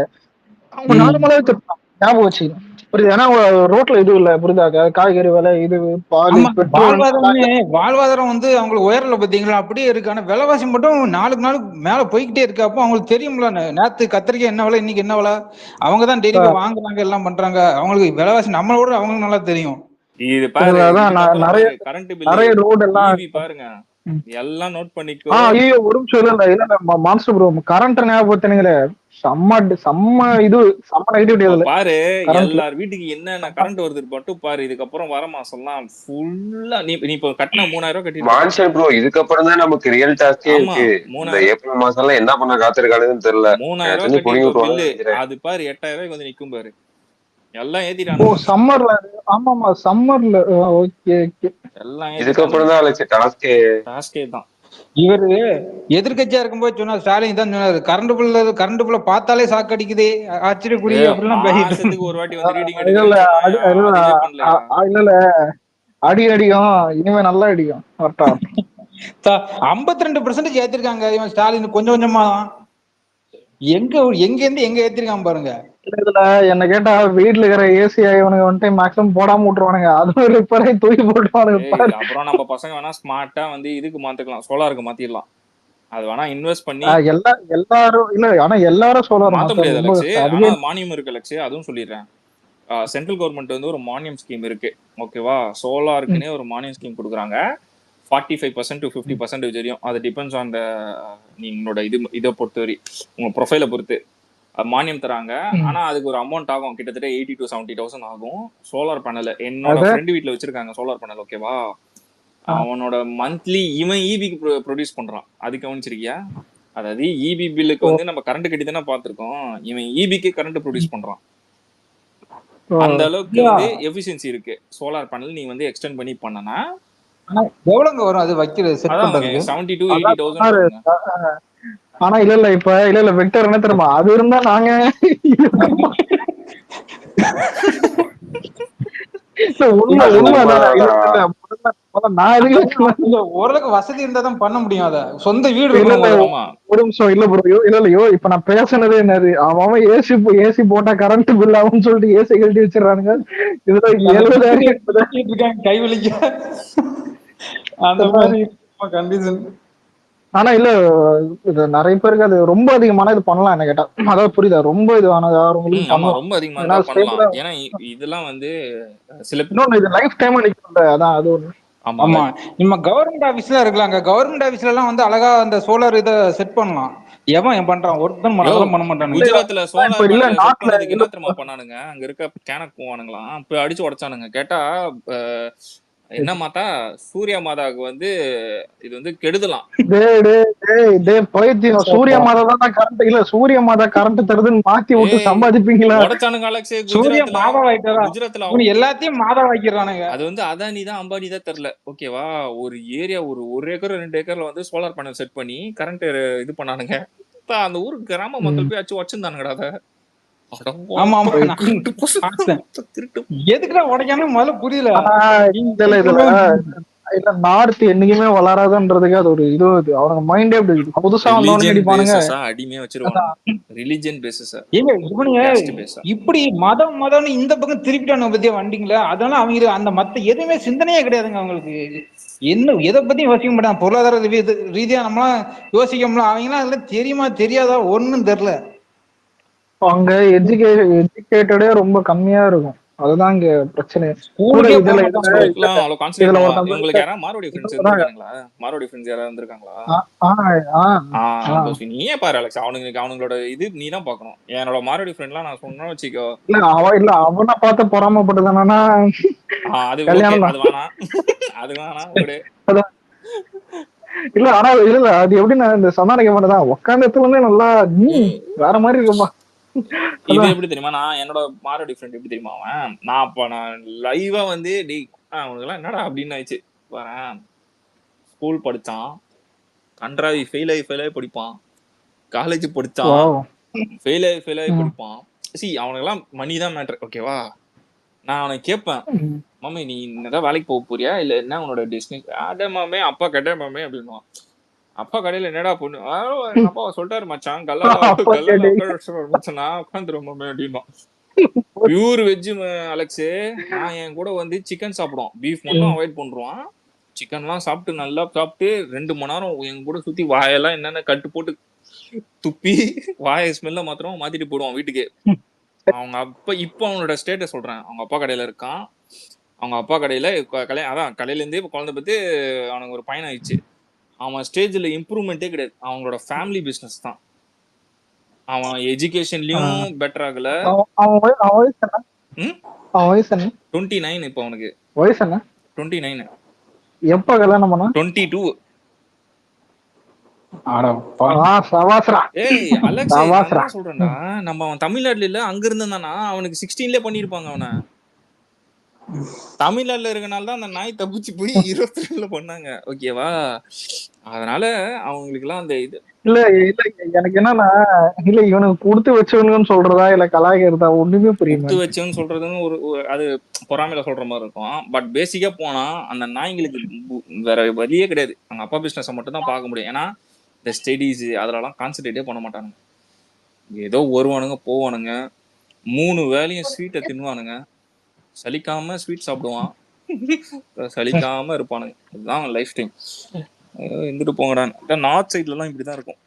[SPEAKER 3] அவங்க நார்மலாவே திட்டுறாங்க. ஞாபகம் வச்சுக்கணும், புரியுது? ஏன்னா ரோட்ல இது இல்ல, புரியுதா? காய்கறி விலை, இது பால், பெட்ரோல்,
[SPEAKER 2] வாழ்வாதாரம் வந்து அவங்களுக்கு உயரல பாத்தீங்களா, அப்படியே இருக்கு. ஆனா விலைவாசி மட்டும் நாளுக்கு நாளுக்கு மேல போய்கிட்டே இருக்கு. அப்போ அவங்களுக்கு தெரியும்ல, நேத்து கத்திரிக்காய் என்ன விலை, இன்னைக்கு என்ன விலை. அவங்கதான் டெய்லி வாங்குறாங்க, எல்லாம் பண்றாங்க. அவங்களுக்கு விலைவாசி நம்மளோட அவங்களுக்கு நல்லா தெரியும்.
[SPEAKER 1] இது பாரு, நிறைய ரோடு எல்லாம் பாருங்க, எல்லாம் நோட் பண்ணிக்கோ.
[SPEAKER 3] ஐயோ ஒரு நிமிஷம், இல்ல மான்ஸ்டர் ப்ரோ, கரண்ட் ஞாபகத்தீங்களே, செம்ம இது செம்ம நெகட்டிவிட்டி
[SPEAKER 1] பாரு. எல்லார் வீட்டுக்கு என்னென்ன கரண்ட் வருது மட்டும் பாரு. இதுக்கப்புறம் வர மாசம்லாம் ஃபுல்லா நீ இப்ப கட்டின 3000 கட்டிட்டு
[SPEAKER 4] மான்ஸ்டர் ப்ரோ, இதுக்கப்புறம் தான் நமக்கு ரியல் டாஸ்கே இருக்கு. இந்த ஏப்ரல் மாசம்லாம் என்ன பண்ண காத்திருக்கானுன்னு தெரியல.
[SPEAKER 1] 3000 கட்டிட்டு அது பாரு 8000 வந்து நிக்கும் பாரு. எல்லாம் ஏத்திட்டாங்க.
[SPEAKER 3] ஓ சம்மர்ல. ஆமாமா சம்மர்ல. Okay okay.
[SPEAKER 1] எல்லாம்
[SPEAKER 4] இதுக்கப்புறம் தான் அலெக்ஸ் டாஸ்கே
[SPEAKER 2] தான். இவரு எதிர்கட்சியா இருக்கும்போது சொன்னார், ஸ்டாலின் தான் சொன்னாரு, கரண்ட் பில்ல பார்த்தாலே சாக்கடிக்குதே, ஆச்சரியக்குரிய அப்படிலாம் பேசிட்டு
[SPEAKER 1] ஒரு வாட்டி வந்து ரீடிங்
[SPEAKER 3] இல்ல அடிக்கும், இனிமே நல்லா அடிக்கும்.
[SPEAKER 2] 52% ஏத்திருக்காங்க இவன் ஸ்டாலின், கொஞ்சம் கொஞ்சமா எங்க இருந்து எங்க ஏத்திருக்கான் பாருங்க.
[SPEAKER 3] இதுல என்ன கேட்டா வீட்டுல இருக்கிற ஏசி இவனுக்கு வந்துட்டு மேக்ஸிமம் போடாம விட்டுருவானுங்க, அதுவும் ரிப்பேர் ஆகி தூக்கி போட்டுருவானுங்க.
[SPEAKER 1] அப்புறம் நம்ம பசங்க வேணா ஸ்மார்ட்டா வந்து இதுக்கு மாத்திக்கலாம், சோலாருக்கு மாத்திடலாம். அது வேணா இன்வெஸ்ட் பண்ணி
[SPEAKER 3] எல்லாரும் இல்ல, ஆனா எல்லாரும் சோலார்
[SPEAKER 1] மாத்த முடியாது. மானியம் இருக்கு லட்சு, அதுவும் சொல்லிடுறேன். சென்ட்ரல் கவர்மெண்ட் வந்து ஒரு மானியம் ஸ்கீம் இருக்கு, ஓகேவா? சோலாருக்குன்னே ஒரு மானியம் ஸ்கீம் கொடுக்குறாங்க. 45% to 50% வரையும். அது டிபெண்ட்ஸ் ஆன் நீங்களோட இதை பொறுத்தவரை, உங்க ப்ரொஃபைலை பொறுத்து மானியம் தராங்க. ஆனா அதுக்கு ஒரு அமௌண்ட் ஆகும், கிட்டத்தட்ட 80,000 to 70,000 ஆகும். சோலார் பேனல் என்னோட ஃப்ரெண்டு வீட்டுல வச்சிருக்காங்க சோலார் பேனல், ஓகேவா? அவனோட மந்த்லி இவன் இபிக்கு ப்ரொடியூஸ் பண்றான், அது கவனிச்சிருக்கியா? அதாவது இபி பில்லுக்கு வந்து நம்ம கரண்ட் கட்டி தானே பார்த்திருக்கோம், இவன் இபிக்கு கரண்ட் ப்ரொடியூஸ் பண்றான். அந்த அளவுக்கு வந்து எஃபிஷியன்சி இருக்கு சோலார் பேனல். நீ வந்து எக்ஸ்டெண்ட் பண்ணி பண்ணனா
[SPEAKER 2] எவ்வளவுங்க வரும் அது வைக்கிறது?
[SPEAKER 1] 70,000 to 80,000.
[SPEAKER 3] ஆனா இல்ல இப்ப இல்ல விக்டர் என்ன தெரியுமா, அது இருந்தா நாங்க
[SPEAKER 2] ஓரளவுக்கு வசதி இருந்தா தான் பண்ண முடியும். அத சொந்த வீடு
[SPEAKER 3] ஒரு நிமிஷம் இல்ல ப்ரோ, இல்லையோ இப்ப நான் பேசுனதே என்னது, அவன் ஏசி போட்டா கரண்ட் பில் ஆகும்னு சொல்லிட்டு ஏசி கழட்டி வச்சிடறானுங்க. இதுல 70,000
[SPEAKER 2] கை வலிக்க அந்த மாதிரி கண்டிஷன்.
[SPEAKER 3] ஆனா இல்ல இது நிறைய பேருக்கு அது ரொம்ப அதிகமான இது பண்ணலாம் என்ன கேட்டா, அதாவது புரியுதா? ரொம்ப இது ஆனது
[SPEAKER 1] ரொம்ப அதிகமா பண்ணலாம். ஏன்னா இதெல்லாம் வந்து சில
[SPEAKER 3] இது லைஃப் டைம் நிக்குது. அதான் அது ஒண்ணு.
[SPEAKER 2] ஆமா, நம்ம கவர்மெண்ட் ஆபீஸ்ல இருக்கலாங்க. கவர்மெண்ட் ஆபீஸ்ல எல்லாம் வந்து அழகா அந்த சோலார் இதை செட் பண்ணலாம். எவன் பண்றான்? ஒருத்தன்
[SPEAKER 1] யோ
[SPEAKER 2] அதெல்லாம் பண்ண மாட்டானுங்க.
[SPEAKER 1] குஜராத்ல
[SPEAKER 3] இப்ப
[SPEAKER 1] சோலார்
[SPEAKER 3] இல்ல
[SPEAKER 1] பேனல் செட்
[SPEAKER 3] நாட்டுல
[SPEAKER 1] பண்ணதுக்கு
[SPEAKER 3] இல்ல
[SPEAKER 1] என்ன தெரியுமா பண்ணானுங்க? அங்க இருக்க கேனக் போவானுங்களாம் போய் அடிச்சு உடைச்சானுங்க. கேட்டா என்ன மாத்தா சூர்யா மாதாவுக்கு வந்து இது வந்து கெடுதலாம்.
[SPEAKER 3] டேய் டேய் டேய் டேய் பைத்தியம், சூரிய மாதா தான் கரண்ட் இல்ல, சூரிய மாதா கரண்ட் தருதுன்னு மாத்தி விட்டு
[SPEAKER 1] ஏய்
[SPEAKER 3] சம்பாதிப்பீங்களா?
[SPEAKER 1] உடைச்சானுங்க அலெக்ஸே
[SPEAKER 2] சூரிய
[SPEAKER 1] குஜராத்ல.
[SPEAKER 2] மாதவாயிட்டாரா?
[SPEAKER 1] குஜராத்ல
[SPEAKER 2] இவனு எல்லாத்தையும் மாதவாக்கிறானுங்க.
[SPEAKER 1] அது வந்து அதானி தான் அம்பானி தான் தெரியல. ஓகேவா? ஒரு ஏரியா ஒரு ஏக்கர் 2 ஏக்கர்ல வந்து சோலார் பேனல் செட் பண்ணி கரண்ட் இது பண்ணானுங்க. அந்த ஊருக்கு கிராம மக்கள் போய் அடிச்சு உடச்சிருந்தானுங்கடா அதை.
[SPEAKER 2] ஆமா ஆமா நான் பார்த்தேன்.
[SPEAKER 1] திருட்டு
[SPEAKER 2] எதுக்குடா உடைக்கானு முதல்ல புரியல.
[SPEAKER 3] ஆனா இதுல இல்ல நார்த் என்னைக்குமே வளராதுன்றதுக்கு அது ஒரு இது. அவனுங்க மைண்டே அப்படி இருக்கு. புதுசா வந்தவனுங்க அடிப்பானுங்க.
[SPEAKER 1] அடிமையா வச்சிருவாங்க. ரிலிஜன் பேசிஸ்
[SPEAKER 2] ஏங்க இவனுங்க இப்படி மதம்னு இந்த பக்கம் திருப்பிட்டானுங்க பத்தியா வண்டிங்களா? அதனால அவங்க அந்த மத்த எதுவுமே சிந்தனையே கிடையாதுங்க அவங்களுக்கு. என்ன எதை பத்தியும் யோசிக்க மாட்டாங்க. பொருளாதார ரீதியா நம்மளாம் யோசிக்கோம்ல, அவங்களாம் அதெல்லாம் தெரியுமா தெரியாதா ஒன்னும் தெரியல.
[SPEAKER 3] அங்க எஜுகேட்டடே ரொம்ப கம்மியா இருக்கும். அதுதான் இங்க பிரச்சனை.
[SPEAKER 1] உங்களுக்கு யாராவது மாரோடி ஃப்ரெண்ட்ஸ் இருக்காங்களா? மாரோடி ஃப்ரெண்ட்ஸ் யாராவது வந்திருக்காங்களா? நீயே பாரு அலெக்ஸ், அவனுங்களோட இது நீ தான் பாக்கணும். என்னோட மாரோடி ஃப்ரெண்ட்லாம் நான் சொன்னா வச்சுக்கோ.
[SPEAKER 3] இல்ல அவனை பார்த்து பொறாமப்பட்டதானா?
[SPEAKER 1] அது கல்யாணம் அது வேணாம், அது வேணாம் விடு.
[SPEAKER 3] இல்ல ஆனா இல்ல அது எப்படின்னா இந்த சந்தானிக்க மாட்டேதான் உட்காந்த இடத்துல இருந்தே நல்லா வேற மாதிரி இருக்குமா.
[SPEAKER 1] இது எப்படி தெரியுமா? நான் என்னோட மாரோடி ஃப்ரெண்ட் எப்படி தெரியுமா அவன், நான் லைவா வந்து டேய் அவனுக்கு எல்லாம் என்னடா அப்படின்னு ஆயிடுச்சு வரேன். ஸ்கூல் படிச்சான், கன்றாவி ஃபெயில் ஆகி படிப்பான். காலேஜ் படிச்சான், ஃபெயில் ஆகி படிப்பான். அவனுக்கு எல்லாம் மணி தான் மேட்டர். ஓகேவா? நான் அவனை கேட்பேன், மாமே நீ என்னதான் வேலைக்கு போக போறியா இல்ல என்ன உன்னோட டெஸ்டினேஷன்? அதே மாமே அப்பா கட்டே மாமே அப்படின்னுவான். அப்பா கடையில என்னடா பொண்ணு? எங்க அப்பா சொல்லிட்டாரு மச்சான், கல்லா மச்சான் நான் உட்காந்துருவோம் மாமே அப்படின்னா. Pure veg Alex. நான் என் கூட வந்து சிக்கன் சாப்பிடுவோம், பீஃப் மட்டும் அவாய்ட் பண்றான். சிக்கன் எல்லாம் சாப்பிட்டு நல்லா சாப்பிட்டு 2 மணி நேரம் என் கூட சுத்தி வாயெல்லாம் என்னென்ன கட்டு போட்டு துப்பி வாய ஸ்மெல்ல மாத்திரம் மாத்திட்டு போடுவான் வீட்டுக்கு. அவங்க அப்பா இப்ப அவனோட ஸ்டேட்டஸ் சொல்றேன். அவங்க அப்பா கடையில இருக்கான். அவங்க அப்பா கடையில அதான் கடையில இருந்தே இப்ப குழந்தை பத்தி அவனுக்கு ஒரு பையன் ஆயிடுச்சு. அவன் ஸ்டேஜ்ல இம்ப்ரூவ்மெண்டே கிடையாது. அவங்களோட ஃபேமிலி பிசினஸ் தான். அவன் எஜுகேஷன்லயும் பெட்டர் ஆகல.
[SPEAKER 3] அவன் வயசு என்ன?
[SPEAKER 1] 29 இப்ப அவனுக்கு
[SPEAKER 3] வயசு என்ன?
[SPEAKER 1] 29.
[SPEAKER 3] எப்ப கல்யாணம் பண்ணா?
[SPEAKER 1] 22. ஏய் அலெக்ஸ் நான் சொல்றேன்டா, நம்ம அவன் தமிழ்நாட்டுல இல்ல அங்க இருந்தானா அவனுக்கு 16ல பண்ணிருப்பாங்க அவனை. தமிழ்நாட்டுல இருக்கனால தான் அந்த நாய் தப்பிச்சு போய் 22ல பண்ணாங்க. ஓகேவா? அதனால அவங்களுக்கு எல்லாம் அந்த இது
[SPEAKER 3] இல்ல இல்ல எனக்கு என்னன்னா இல்ல இவனுக்கு கொடுத்து வச்சவனுன்னு சொல்றதா இல்ல கலாய்க்கிறதா ஒண்ணுமே புரியுது.
[SPEAKER 1] கொடுத்து வச்சவன்னு சொல்றதுன்னு ஒரு அது பொறாமையில சொல்ற மாதிரி இருக்கும். பட் பேசிக்கா போனா அந்த நாய்ங்களுக்கு வேற வழியே கிடையாது. அவங்க அப்பா பிசினஸை மட்டும் தான் பார்க்க முடியும். ஏன்னா இந்த ஸ்டடீஸ் அதெல்லாம் கான்சென்ட்ரேட்டே பண்ண மாட்டானுங்க. ஏதோ வருவானுங்க போவானுங்க, 3 வேளையும் ஸ்வீட்டை தின்னுவானுங்க, சலிக்காம ஸ்வீட் சாப்பிடுவான், சலிக்காம இருப்பானுங்க. இதுதான் லைஃப் டைம். இருந்துட்டு போங்கடா. நார்த் சைட்ல எல்லாம் இப்படிதான் இருக்கும்.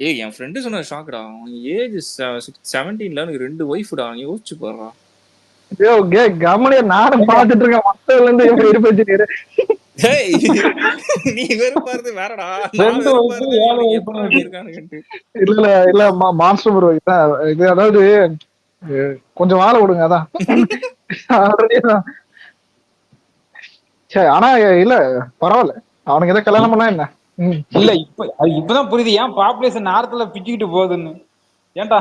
[SPEAKER 1] ஏய் என் ஃப்ரெண்டு சொன்ன ஷாக்டா, அவன் ஏஜ் 17ல எனக்கு 2 ஒய்ஃப்டா. நீ யோசிச்சு பாருடா.
[SPEAKER 3] கமனியா நானும் பாத்துட்டு இருக்கேன். மத்ததுல இருந்து எப்படி இருப்பேன்.
[SPEAKER 1] ஏய் நீ வெறுப்பாருது வேறடா.
[SPEAKER 3] இல்ல இல்ல மாஸ்டர் ப்ரோ இது அதாவது கொஞ்சம் வாழ விடுங்க. அதான் சரி. ஆனா இல்ல பரவாயில்ல, அவனுக்கு எதை கல்யாணம் பண்ணா என்ன?
[SPEAKER 2] இல்ல இப்பதான் புரியுது ஏன் பாப்புலேஷன் நார்த்ல பிச்சுக்கிட்டு போகுதுன்னு. ஏன்டா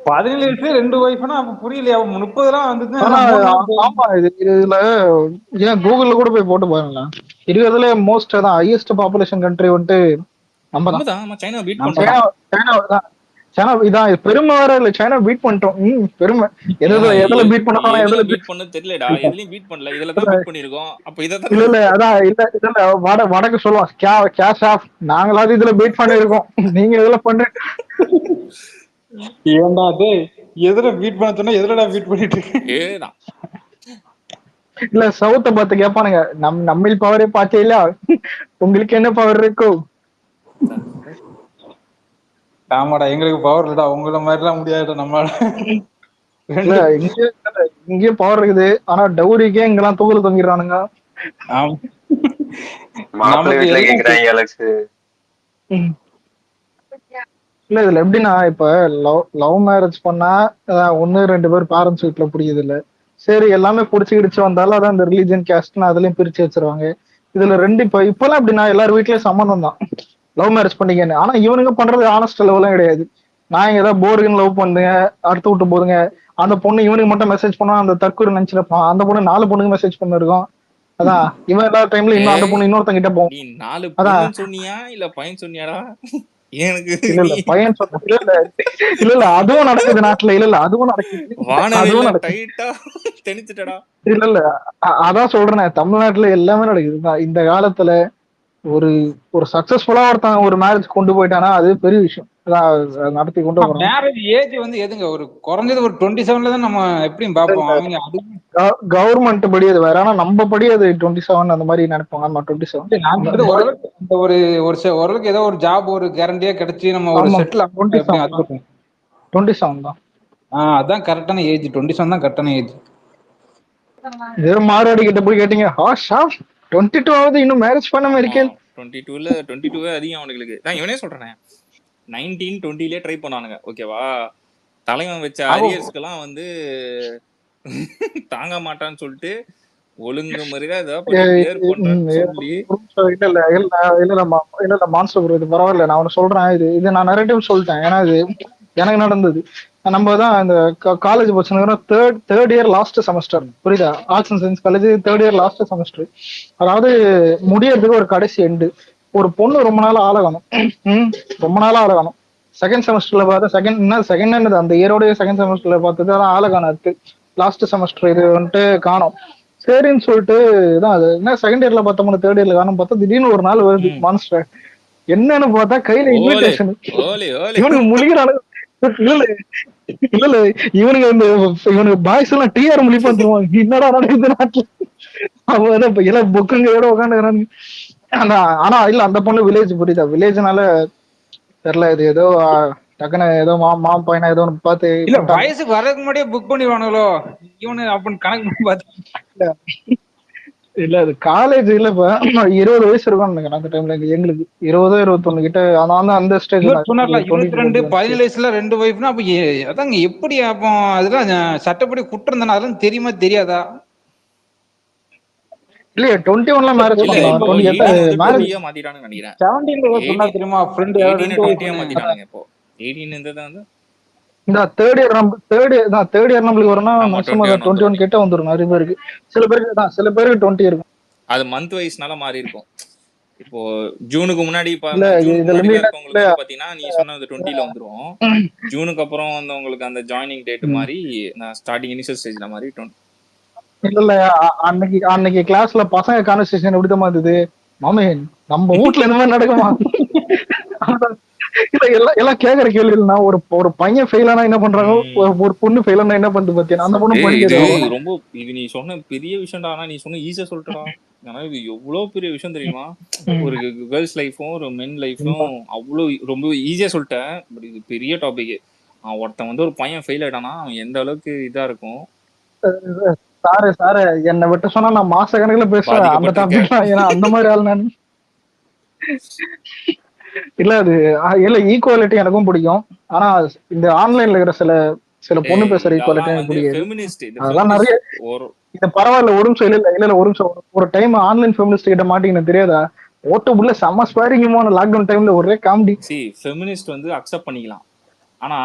[SPEAKER 2] 17 வயசு 2 ஒய்ஃப்னா அப்ப புரியலையா? 30 வந்து
[SPEAKER 3] ஆமா. இதுல ஏன் கூகுள்ல கூட போய் போட்டு பாருங்களேன். இருக்கிறதுல மோஸ்ட் அதான் ஹையஸ்ட் பாப்புலேஷன் கண்ட்ரி வந்துட்டு நம்ம தான்.
[SPEAKER 1] சைனா பீட் பண்றோம்.
[SPEAKER 3] சைனா இதான் பெருமை வேற இல்ல. சைனா பீட் பண்ணிட்டோம். பெருமை. எதுல பீட் பண்ணா எதுல
[SPEAKER 1] பீட் பண்ண தெரியலடா. எதுலயும் பீட் பண்ணல, இதுல தான் பீட் பண்ணிருக்கோம். அப்ப இத
[SPEAKER 3] இல்ல அதான் இல்ல வடக்கு சொல்லுவான் கேஷ் ஆஃப். நாங்களாவது இதுல பீட் பண்ணிருக்கோம், நீங்க இதுல பண்ற.
[SPEAKER 2] ஏன்டா டேய் எதுல பீட் பண்ண சொன்னா எதுலடா பீட் பண்ணிட்டு
[SPEAKER 1] ஏடா.
[SPEAKER 3] இல்ல சவுத்த பார்த்து கேட்பானுங்க, நம்மில் பவரே பார்த்தே இல்ல, உங்களுக்கு என்ன பவர் இருக்கும்?
[SPEAKER 2] ஆமாடா எங்களுக்கு பவர் இல்லடா, உங்கள மாதிரி எல்லாம் முடியாதுடா நம்மளால.
[SPEAKER 3] இங்கேயும் பவர் இருக்குது. ஆனா டவுரிக்கே இங்கெல்லாம் தூக்கல தொங்கிடுறானுங்க. இல்ல இதுல எப்படின்னா இப்ப லவ் மேரேஜ் பண்ணா ஒன்னு 2 பேர் பேரண்ட்ஸ் வீட்டுல புரியுது இல்ல. சரி எல்லாமே புடிச்சு வந்தாலும் அதான் இந்த ரிலீஜன் கேஸ்ட்னு அதுலயும் பிரிச்சு வச்சிருவாங்க. இதுல ரெண்டு இப்பெல்லாம் எப்படின்னா எல்லாரும் வீட்லயும் சம்மந்தம் தான் லவ் மேரேஜ் பண்ணிக்கன்னு. ஆனா இவனுங்க பண்றது ஆனஸ்ட் லெவலும் கிடையாது. நான் இங்க ஏதாவது போருக்குன்னு லவ் பண்ணுங்க அடுத்து விட்டு போதுங்க. அந்த பொண்ணு இவனுக்கு மட்டும் மெசேஜ் பண்ணா அந்த தற்கொலை நினைச்சிருப்பான். அந்த பொண்ணு 4 பொண்ணுக்கு மெசேஜ் பண்ணிருக்கோம். அதான் இவன் எல்லா டைம்ல இன்னும் அந்த
[SPEAKER 1] ஏய்
[SPEAKER 3] பொண்ணு இன்னொருத்தங்கிட்ட போகும்.
[SPEAKER 1] நீ 4
[SPEAKER 3] அதான்
[SPEAKER 1] பொண்ணுன்னு சொன்னியா இல்ல பையன் சொன்னியாடா? எனக்கு
[SPEAKER 3] இல்ல
[SPEAKER 1] நீ
[SPEAKER 3] இல்ல பையன் சொன்ன இல்ல அதுவும் நடக்குது நாட்டுல. இல்ல அதுவும் நடக்குது.
[SPEAKER 1] வானவில்ல
[SPEAKER 3] அதுவும் நடக்குது.
[SPEAKER 1] டைட்டா தெளிச்சுட்டடா.
[SPEAKER 3] இல்ல அதான் சொல்றேன் தமிழ்நாட்டுல எல்லாமே நடக்குது. இந்த காலத்துல ஒரு ஒரு சக்சஸ்ஃபுல்லா ஒருத்தன் ஒரு மேரேஜ் கொண்டு போயிட்டானா அது பெரிய விஷயம். நடத்தி கொண்டு போறோம்.
[SPEAKER 2] மேரேஜ் ஏஜ் வந்து எதுங்க ஒரு குறைஞ்சது ஒரு 27ல தான் நம்ம எப்படியும் பார்ப்போம். அவங்க அது
[SPEAKER 3] கவர்மெண்ட் படி அது வேற. ஆனா நம்ம படி அது 27 அந்த மாதிரி நினைப்பாங்க. ஆமா 27.
[SPEAKER 2] நான் சொல்றது ஓரளவுக்கு அந்த ஓரளவுக்கு ஏதோ ஒரு ஜாப் ஒரு கேரண்டியா கிடைச்சி நம்ம ஒரு
[SPEAKER 3] ஆமா
[SPEAKER 2] செட்டில் ஆகும் எப்படியும்
[SPEAKER 3] 27 தான். 27 தான்.
[SPEAKER 2] அதான் கரெக்டான ஏஜ். 27 தான் கரெக்டான ஏஜ்.
[SPEAKER 3] இதே மார்வாடி கிட்ட போய் கேட்டீங்க 22 ஆகுது இன்னும் மேரேஜ் பண்ணாம இருக்கேன்.
[SPEAKER 1] 22 அதிகம் அவனுங்களுக்கு. நான் இவனே சொல்றேனே 19 20லயே ட்ரை பண்ணானுங்க. ஓகேவா? தலைவன் வச்ச அரியர்ஸ்க்கெல்லாம் வந்து தாங்க மாட்டான்னு சொல்லிட்டு ஒழுங்கு முறையா ஏதாவது பண்ணி கிளியர் பண்றேன்னு சொல்லி
[SPEAKER 3] இல்ல மான்ஸ்டர் ப்ரோ இது பரவாயில்ல. நான் ஒன்னு சொல்றேன். இது நான் நிறைய டைம் சொல்லிட்டேன். ஏன்னா இது எனக்கு நடந்தது. நம்ம தான் இந்த காலேஜ் பசங்க தேர்ட் இயர் லாஸ்ட் செமஸ்டர் புரியுதா? Arts and science college third year last semester. அதாவது முடியறதுக்கு ஒரு கடைசி எண்டு. ஒரு பொண்ணு ரொம்ப நாள் ஆளகணும். ரொம்ப நாளா ஆளகணும். செகண்ட் செமஸ்டர்ல பார்த்தா செகண்ட் அந்த இயரோட செகண்ட் செமஸ்டர்ல பார்த்தது அதான் ஆளகானத்து லாஸ்ட் செமஸ்டர் இது வந்துட்டு காணும். சரின்னு சொல்லிட்டு தான் அது என்ன செகண்ட் இயர்ல பார்த்தோம்னா தேர்ட் இயர்ல காணும் பார்த்தா திடீர்னு ஒரு நாள் வருது மான்ஸ்டர். என்னன்னு பார்த்தா கையில இன்விடேஷன். இவனுக்கு முழிக்கிறானு இல்ல இல்ல இவனுக்கு இவனுக்கு பாய்ஸ் எல்லாம் டிஆர் முழிப்பான் தருவாங்க. என்னடா நடக்குது நாட்டுல. அவன் இப்ப எல்லாம் புக்குங்களோட உட்காந்துக்கிறானுங்க. ஆனா இல்ல அந்த பொண்ணு வில்லேஜ் புரியுதா? வில்லேஜ்னால தெரியல இது ஏதோ டக்குன்னு ஏதோ மாம் பையனா ஏதோ ஒன்று பார்த்து
[SPEAKER 2] இல்ல வயசுக்கு வரதுக்கு முன்னாடியே புக் பண்ணிடுவானுங்களோ இவனு அப்படின்னு கணக்கு பண்ணி பார்த்து.
[SPEAKER 3] இல்ல அது காலேஜ் இல்ல இப்ப 20 வயசு இருக்கும் நினைக்கிறேன் அந்த டைம்ல எங்களுக்கு 20 21 கிட்ட அந்த ஸ்டேஜ்
[SPEAKER 2] சொன்னார்ல 22 17 வயசுல 2 ஒய்ஃப்னா அப்ப அதாங்க எப்படி அப்போ அதெல்லாம் சட்டப்படி குற்றம் தானே? அதெல்லாம் தெரியுமா தெரியாதா?
[SPEAKER 3] இல்லையா 21ல மேரேஜ் பண்ணலாம்.
[SPEAKER 1] 18 மேரேஜ் மாத்திட்டானுங்க நினைக்கிறேன்.
[SPEAKER 2] 17ல சொன்னா தெரியுமா ஃப்ரெண்ட்
[SPEAKER 1] 18 மாத்திட்டானுங்க இப்போ. 18 இருந்தது வந்து
[SPEAKER 3] இந்த தேர்ட் இயர் நம்மளுக்கு வரணும். மேக்ஸிமம் 21 கிட்ட வந்துரும் நிறைய பேருக்கு. சில பேருக்கு 20 இருக்கும்.
[SPEAKER 1] அது மந்த் வைஸ்னால மாறி இருக்கும். இப்போ ஜூனுக்கு முன்னாடி இருக்கவங்களுக்கு பாத்தீங்கன்னா நீ சொன்னது 20ல வந்துரும். ஜூனுக்கு அப்புறம் வந்தவங்களுக்கு அந்த ஜாயினிங் டேட் மாதிரி நான் ஸ்டார்டிங் இனிஷியல் ஸ்டேஜ்ல மாதிரி 20.
[SPEAKER 3] இல்ல அன்னைக்கு கிளாஸ்ல பசங்க கான்வர்சேஷன் எப்படிதான் இருந்தது மாமே நம்ம வீட்டுல இந்த மாதிரி நடக்குமா? இல்ல எல்லாம் கேக்குற கேள்வினா ஒரு பையன் ஃபெயில் ஆனா என்ன பண்றாங்க, ஒரு பொண்ணு ஃபெயில் ஆனா என்ன பண்ணுது பாத்தீங்கன்னா அந்த பொண்ணு
[SPEAKER 1] படிக்கிறது ரொம்ப இது நீ சொன்ன பெரிய விஷயம்டா. ஆனா நீ சொன்ன ஈஸியா சொல்லிட்டா. ஆனா இது எவ்வளவு பெரிய விஷயம் தெரியுமா? ஒரு கேர்ள்ஸ் லைஃபும் ஒரு மென் லைஃபும் அவ்வளவு ரொம்ப ஈஸியா சொல்லிட்டேன். பட் இது பெரிய டாபிக். ஒருத்தன் வந்து ஒரு பையன் ஃபெயில் ஆயிட்டானா அவன் எந்த அளவுக்கு இதா இருக்கும்.
[SPEAKER 3] சாரு என்னை விட்டு சொன்னா நான் மாச கணக்குல பேசுவேன் அந்த டாபிக். ஏன்னா அந்த மாதிரி ஆள் நான் இல்ல அது இல்ல ஈக்குவாலிட்டி எனக்கும் பிடிக்கும். ஆனா இந்த ஆன்லைன்ல இருக்கிற சில பொண்ணு பேசுற ஈக்குவாலிட்டி எனக்கு பிடிக்காது. அதெல்லாம் நிறைய இது பரவாயில்ல. ஒரு நிமிஷம் இல்ல ஒரு நிமிஷம். ஒரு டைம் ஆன்லைன் ஃபெமினிஸ்ட் கிட்ட மாட்டீங்கன்னு தெரியாதா? ஓட்டுக்குள்ள செம்ம ஸ்பேரிங்கமான லாக்டவுன் டைம்ல ஒரே காமெடி.
[SPEAKER 1] ஃபெமினிஸ்ட் வந்து அக்செப்ட் பண்ணிக்கலாம். ஆனா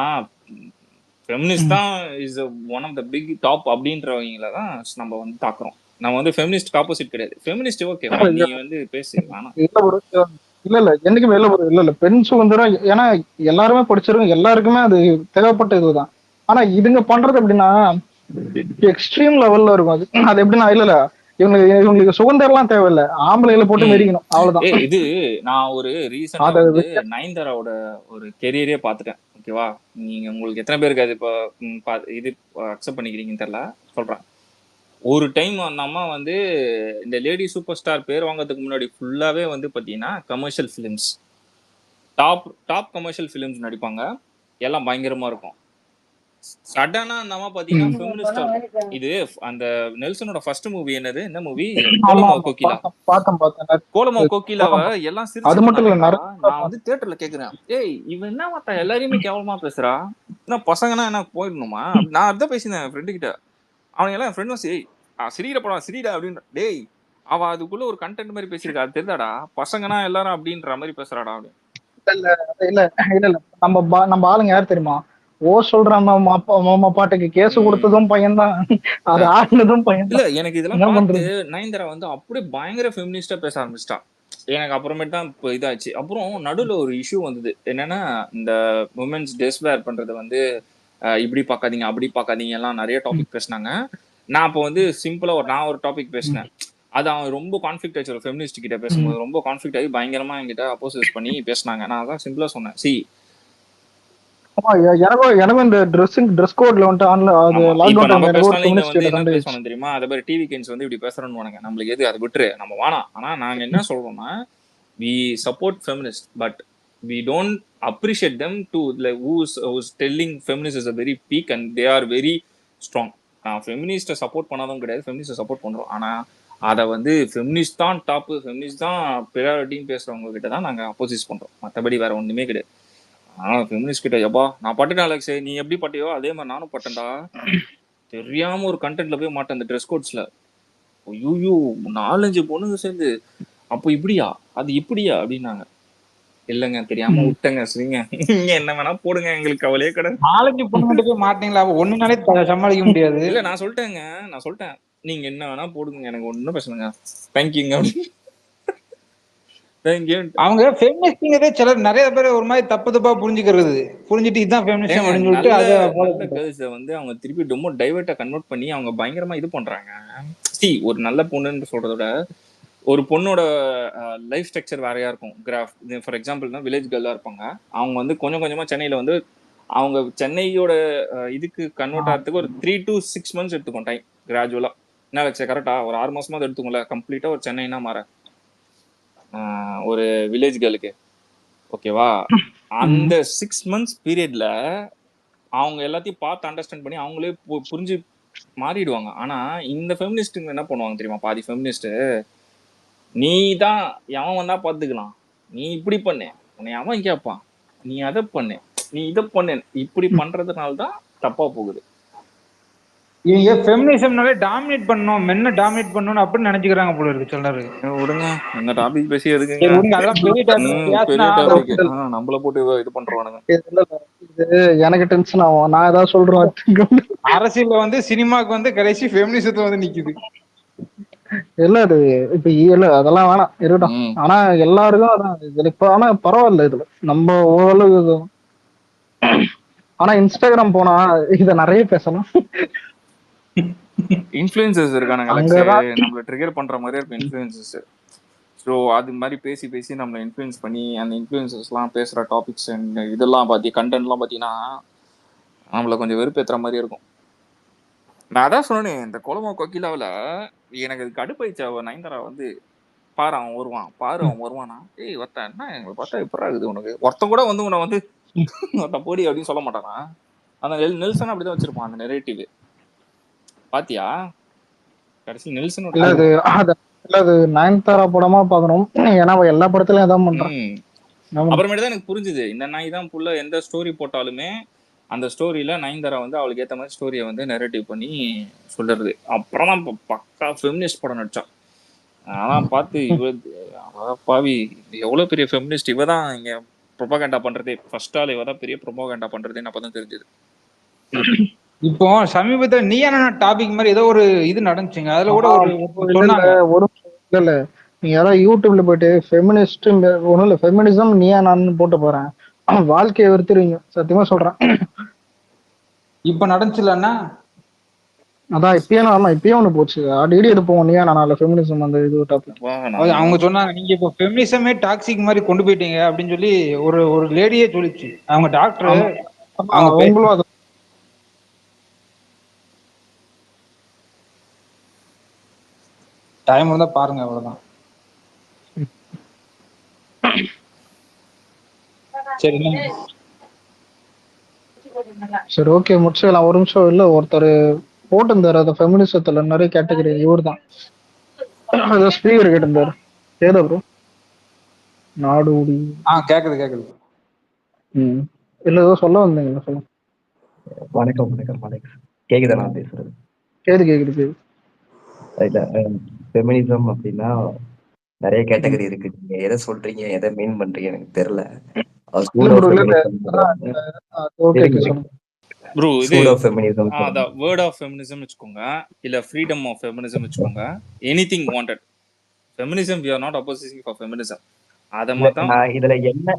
[SPEAKER 1] ஃபெமினிஸ்ட் தான் is one of the big top அப்படின்றவங்கள தான் நம்ம வந்து தாக்குறோம். நம்ம வந்து ஃபெமினிஸ்ட் ஆப்போசிட் கிடையாது. ஃபெமினிஸ்ட் ஓகே நீ வந்து பேசு. ஆனா
[SPEAKER 3] இல்ல என்னைக்குமே இல்ல பெண் சுதந்திரம். ஏன்னா எல்லாருமே படிச்சிருக்கோம். எல்லாருக்குமே அது தேவைப்பட்ட இதுதான். ஆனா இதுங்க பண்றது எப்படின்னா எக்ஸ்ட்ரீம் லெவல்ல இருக்கும். அது எப்படின்னா இல்ல இவங்களுக்கு சுதந்திரம் எல்லாம் தேவையில்லை. ஆம்பளைல போட்டு மெரிக்கணும் அவ்வளவுதான்.
[SPEAKER 1] இது நான் ஒரு ரீசன்டா வந்து நயன்தாராவோட ஒரு கெரியரே பாத்துட்டேன். ஓகேவா? நீங்க உங்களுக்கு எத்தனை பேருக்கு அது இப்போ இது அக்செப்ட் பண்ணிக்கிறீங்கன்னு தெரியல சொல்றேன். ஒரு டைம் அந்த அம்மா வந்து இந்த லேடி சூப்பர் ஸ்டார் பேர் வாங்கிறதுக்கு முன்னாடி ஃபுல்லாவே வந்து பாத்தீங்கன்னா commercial films top commercial films நடிப்பாங்க. எல்லாம் பயங்கரமா இருக்கும். சடனா அந்த அம்மா பாத்தீங்கன்னா ஃபெமினிஸ்டா இருக்கும். இது அந்த நெல்சனோட ஃபர்ஸ்ட் மூவி என்னது? என்ன மூவி?
[SPEAKER 3] ஆமா
[SPEAKER 1] கோலமாவு
[SPEAKER 3] ஆமா
[SPEAKER 1] கோகிலா.
[SPEAKER 3] பார்த்தேன்
[SPEAKER 1] கோலமாவு கோகிலாவ
[SPEAKER 3] பார்த்தேன்.
[SPEAKER 1] எல்லாம்
[SPEAKER 3] அது
[SPEAKER 1] சிரிச்சிட்டு
[SPEAKER 3] மட்டும் இல்ல
[SPEAKER 1] இருந்தாங்கடா.
[SPEAKER 3] நிறைய
[SPEAKER 1] நான் வந்து தியேட்டர்ல கேக்குறேன், ஏய் இவன் என்ன மத்த எல்லாரையுமே கேவலமா பேசுறா? என்ன பசங்கன்னா என்ன போயிடணுமா? நான் அதான் பேசினேன் என் ஃப்ரெண்டு கிட்ட. அவன் எல்லாம் என் ஃப்ரெண்ட் வந்து ஏய் சிரிக்கிற படம் சிரிடா அப்படின்னு. டேய் அவ அதுக்குள்ள ஒரு கண்டென்ட் மாதிரி பேசியிருக்கா, அது தெரியாடா? பசங்கன்னா எல்லாரும் அப்படின்ற மாதிரி பேசுறாடா அப்படின்னு.
[SPEAKER 3] இல்ல இல்ல இல்ல இல்ல நம்ம ஆளுங்க யார் தெரியுமா? ஓ சொல்ற நம்ம அப்பா மாமா பாட்டுக்கு கேஸ் கொடுத்ததும் பையன்தான், அது ஆடினதும்
[SPEAKER 1] இல்ல
[SPEAKER 3] பையன்தான்.
[SPEAKER 1] எனக்கு இதெல்லாம்
[SPEAKER 3] என்ன
[SPEAKER 1] பார்த்து
[SPEAKER 3] பண்றது?
[SPEAKER 1] நயன்தாரா வந்து அப்படியே பயங்கர ஃபெமினிஸ்டா பேச ஆரம்பிச்சிட்டா. எனக்கு அப்புறமேட்டு தான் இப்போ இதாச்சு. அப்புறம் நடுவில் ஒரு இஷ்யூ வந்தது என்னன்னா, இந்த உமன்ஸ் ட்ரெஸ் வேர் பண்றது வந்து இப்படி பார்க்காதீங்க அப்படி பார்க்காதீங்க எல்லாம் நிறைய டாபிக் பேசினாங்க. நான் இப்போ வந்து சிம்பிளா நான் ஒரு டாபிக் பேசினேன். அது அவன் ரொம்ப கான்ஃபிளிக்ட் ஆச்சு. ஒரு ஃபெமினிஸ்ட் கிட்ட பேசும்போது ரொம்ப கான்ஃபிளிக்ட் ஆகி பயங்கரமா என்கிட்ட அப்போசஸ் பண்ணி பேசினாங்க. நான் அதான் சிம்பிளா சொன்னேன், சி
[SPEAKER 3] ஆமா எனக்கும் இந்த ட்ரெஸ் கோட்ல வந்துட்டு அது
[SPEAKER 1] ஆமா இப்ப
[SPEAKER 3] லாக்டவுன்
[SPEAKER 1] நம்ம
[SPEAKER 3] டைம்ல எனக்கு ஒரு
[SPEAKER 1] பேசினாலும் இங்க
[SPEAKER 3] ஃபெமினிஸ்ட்
[SPEAKER 1] வந்து
[SPEAKER 3] கிட்ட
[SPEAKER 1] என்ன
[SPEAKER 3] சண்டை ஆயிடுச்சு.
[SPEAKER 1] பேசணும் தெரியுமா? அதை மாதிரி டிவி கேன்ஸ் வந்து இப்படி பேசுறோன்னு நம்மளுக்கு எது அதை விட்டுரு, நம்ம வேணாம். ஆனா நாங்க என்ன சொல்றோம்னா, we support feminists but we don't appreciate them to like who's telling feminists is a very peak and they are very strong. Feminist support பண்ணாதவங்க கிடையாது, ஃபெமினிஸ்ட சப்போர்ட் பண்றோம். ஆனா அதை வந்து ஃபெமினிஸ்ட் தான் டாப், ஃபெமினிஸ்ட் தான் ப்ரியாரிட்டின்னு பேசுறவங்க கிட்ட தான் நாங்க அப்போசிஸ் பண்றோம். மற்றபடி வேற ஒண்ணுமே கிடையாது. ஆனா ஃபெமினிஸ்ட் கிட்ட எப்பா நான் பட்டுட்டேன் அலெக்ஸ், நீ எப்படி பட்டியோ அதே மாதிரி நானும் பட்டேன்டா. தெரியாம ஒரு கண்டென்ட்ல போய் மாட்டேன் அந்த ட்ரெஸ் கோட்ஸ்ல. ஐயோ 4-5 பொண்ணுங்க சேர்ந்து அப்போ இப்படியா அது இப்படியா அப்படின்னாங்க. இல்லைங்க தெரியாம விட்டங்க, சரிங்க நீங்க என்ன வேணா போடுங்க, எங்களுக்கு கவலையே கிடையாது.
[SPEAKER 2] 4-5 பொண்ணு போய் மாட்டீங்களா? ஒண்ணுனாலே சமாளிக்க முடியாது.
[SPEAKER 1] இல்ல நான் சொல்லிட்டேன் நீங்க என்ன வேணா போடுங்க, எனக்கு ஒண்ணும் பிரச்சனைங்க, தேங்க்யூங்க அப்படின்னு. தேங்க்யூ.
[SPEAKER 2] அவங்க ஃபெமினிஸ்ட்ங்கிறதே சிலர் நிறைய பேர் ஒரு மாதிரி தப்பா புரிஞ்சுட்டு இதுதான் ஃபெமினிசம் அப்படின்னு சொல்லிட்டு
[SPEAKER 1] நல்ல
[SPEAKER 2] அதை
[SPEAKER 1] நல்ல கேர்ள்ஸை வந்து அவங்க திருப்பி ரொம்ப டைவர்ட்டா கன்வெர்ட் பண்ணி அவங்க பயங்கரமா இது பண்றாங்க. சி ஒரு நல்ல பொண்ணுன்னு சொல்றத விட ஒரு பொண்ணோட லைஃப் ஸ்ட்ரக்சர் வேறையா இருக்கும். கிராஃப் ஃபார் எக்ஸாம்பிள்னா வில்லேஜ் கேர்லா இருப்பாங்க. அவங்க வந்து கொஞ்சம் கொஞ்சமா சென்னையில வந்து அவங்க சென்னையோட இதுக்கு கன்வெர்ட் ஆகிறதுக்கு ஒரு 3 to 6 months எடுத்துக்கும் டைம், கிராஜுவலா. என்ன வச்சு கரெக்டா ஒரு 6 மாசமா எடுத்துக்கோங்கள கம்ப்ளீட்டா ஒரு சென்னைனா மாற ஒரு வில்லேஜ் கேர்ளுக்கு. ஓகேவா? அந்த 6 months பீரியட்ல அவங்க எல்லாத்தையும் பார்த்து அண்டர்ஸ்டாண்ட் பண்ணி அவங்களே புரிஞ்சு மாறிடுவாங்க. ஆனா இந்த ஃபெமினிஸ்ட்டுங்க என்ன பண்ணுவாங்க தெரியுமா? பாதி ஃபெமினிஸ்ட், நீ தான் எவன் வந்தா பார்த்துக்கலாம், நீ இப்படி பண்ணு, உன்னை அவன் கேட்பான், நீ அதை பண்ணு, நீ இதை பண்ணு, இப்படி பண்றதுனால தான் தப்பா போகுது.
[SPEAKER 2] இவங்க ஃபெமினிசம்னாலே டாமினேட் பண்ணணும், மென்ன டாமினேட் பண்ணணும் அப்படின்னு நினைச்சுக்கிறாங்க போல இருக்கு சிலரு.
[SPEAKER 1] விடுங்க, இந்த டாபிக் பேசி எதுக்குங்க?
[SPEAKER 2] சரி விடுங்க, அதெல்லாம் பெரிய
[SPEAKER 1] பெரிய
[SPEAKER 2] டாபிக்.
[SPEAKER 1] டாபிக். நம்மள போட்டு இது பண்றவானுங்க.
[SPEAKER 3] இது எனக்கு டென்ஷன் ஆகும், நான் ஏதாவது சொல்றேன்.
[SPEAKER 2] அரசியல்ல வந்து சினிமாக்கு வந்து கடைசி ஃபெமினிசத்துல வந்து நிக்குது.
[SPEAKER 3] இல்ல அது இப்ப இல்ல அதெல்லாம் வேணாம் இருக்கட்டும். ஆனா எல்லாருக்கும் அதான் இதுல இப்ப ஆனா பரவாயில்ல இதுல நம்ம ஓரளவு. ஆனா இன்ஸ்டாகிராம் போனா இத நிறைய பேசலாம்.
[SPEAKER 1] இன்ஃப்ளூயன்சர்ஸ் இருக்கானுங்க
[SPEAKER 3] அங்கதான்
[SPEAKER 1] நம்மள ட்ரிகர் பண்ற மாதிரியே இருக்கும் இன்ஃப்ளூயன்சர்ஸ். ஸோ அது மாதிரி பேசி நம்மளை இன்ஃப்ளூயன்ஸ் பண்ணி அந்த இன்ஃப்ளூயன்சர்ஸ்லாம் பேசுகிற டாபிக்ஸ் அண்ட் இதெல்லாம் பார்த்தி கண்டென்ட்லாம் பார்த்தீங்கன்னா நம்மளை கொஞ்சம் வெறுப்பேற்றுற மாதிரி இருக்கும். நான் அதான் சொன்னேன், இந்த கோலமா கோகிலாவில் எனக்கு அது கடுப்பாயிடுச்சு. அவன் நயன்தாரா வந்து பாரு அவன் வருவானா, ஏய் ஒருத்தன் என்ன எங்களை பார்த்தா எப்படி இருக்குது உனக்கு, ஒருத்தன் கூட வந்து உன்னை வந்து ஒருத்தன் போடி அப்படின்னு சொல்ல மாட்டானா? அந்த நெல்சன் அப்படிதான் வச்சிருப்பான் அந்த நெரேட்டிவ். பாத்தியா கடைசி நெல்சன்
[SPEAKER 3] அது நயன்தாரா படமா பாக்கணும், ஏன்னா அவ எல்லா படத்துலயும் அதான் பண்றான்.
[SPEAKER 1] அப்புறமேட்டு தான் எனக்கு புரிஞ்சுது, இந்த நாய் தான் புள்ள எந்த ஸ்டோரி போட்டாலுமே அந்த ஸ்டோரியில நயன்தாரா வந்து அவளுக்கு ஏற்ற மாதிரி ஸ்டோரியை வந்து நெரேட்டிவ் பண்ணி சொல்லுறது. அப்புறம் தான் பக்கா ஃபெமினிஸ்ட் படம் நடிச்சான். ஆனால் பார்த்து பாவி எவ்வளோ பெரிய ஃபெமினிஸ்ட் இவ தான் இங்கே ப்ரொபகண்டா பண்றதே. ஃபர்ஸ்ட் ஆள் இவ தான் பெரிய ப்ரொபகண்டா பண்றதேன்னு அப்பதான் தெரிஞ்சது.
[SPEAKER 2] இப்போ சமீபத்துல நீ என்ன டாபிக் மாதிரி ஏதோ ஒரு இது நடந்துச்சுங்க, அதுல கூட
[SPEAKER 3] ஒரு இல்ல நீங்க யாராவது யூடியூப்ல போயிட்டு ஃபெமினிஸ்ட் ஒண்ணும் இல்ல ஃபெமினிசம் நீயா நான் போட்டு போறேன், வாழ்க்கையை வெறுத்துருவீங்க சத்தியமா சொல்றேன்.
[SPEAKER 2] இப்ப நடந்துச்சுலன்னா
[SPEAKER 3] அதான் இப்பயே ஒண்ணு போச்சு, அடிக்கடி எடுப்போம் நீயா நான் ஃபெமினிசம் அந்த இது டாபிக்.
[SPEAKER 2] அவங்க சொன்னாங்க நீங்க இப்போ ஃபெமினிசமே டாக்ஸிக் மாதிரி கொண்டு போயிட்டீங்க அப்படின்னு சொல்லி ஒரு லேடியே சொல்லிச்சு. அவங்க டாக்டர் அவங்களும் அது டைம் இருந்தா பாருங்க, அவ்வளவுதான். சரி
[SPEAKER 3] சரி ஓகே முடிச்சுக்கலாம். ஒரு நிமிஷம். இல்ல ஒருத்தர் போட்டிருந்தாரு அந்த ஃபெமினிசத்துல நிறைய கேட்டகரி. இவர் தான் ஏதோ ஸ்பீக்கர் கேட்டிருந்தாரு. ஏதோ ப்ரோ நாடோடி.
[SPEAKER 2] கேக்குது.
[SPEAKER 3] ம். இல்ல ஏதோ சொல்ல வந்தீங்களா? சொல்லுங்க.
[SPEAKER 5] வணக்கம் வணக்கம் வணக்கம். கேக்குதா நான் பேசுறது?
[SPEAKER 3] கேக்குது.
[SPEAKER 5] இல்ல ஃபெமினிசம் அப்படின்னா நிறைய கேட்டகரி இருக்கு. நீங்க எதை சொல்றீங்க, எதை மீன் பண்றீங்க எனக்கு தெரியல.
[SPEAKER 3] இல்ல
[SPEAKER 5] சூடோ
[SPEAKER 3] ப்ரோ இல்ல
[SPEAKER 5] ஃபெமினிசம்,
[SPEAKER 3] ஓகே சொல்லுங்க.
[SPEAKER 1] ப்ரோ இது
[SPEAKER 5] சூடோ ஃபெமினிசம்
[SPEAKER 1] அதான் வேர்ட் ஆஃப் ஃபெமினிசம் வச்சுக்கோங்க, இல்ல ஃப்ரீடம் ஆஃப் ஃபெமினிசம் வச்சுக்கோங்க. Anything wanted feminism, we are not opposing for feminism. அத மாதிரி
[SPEAKER 5] நான் இதுல என்ன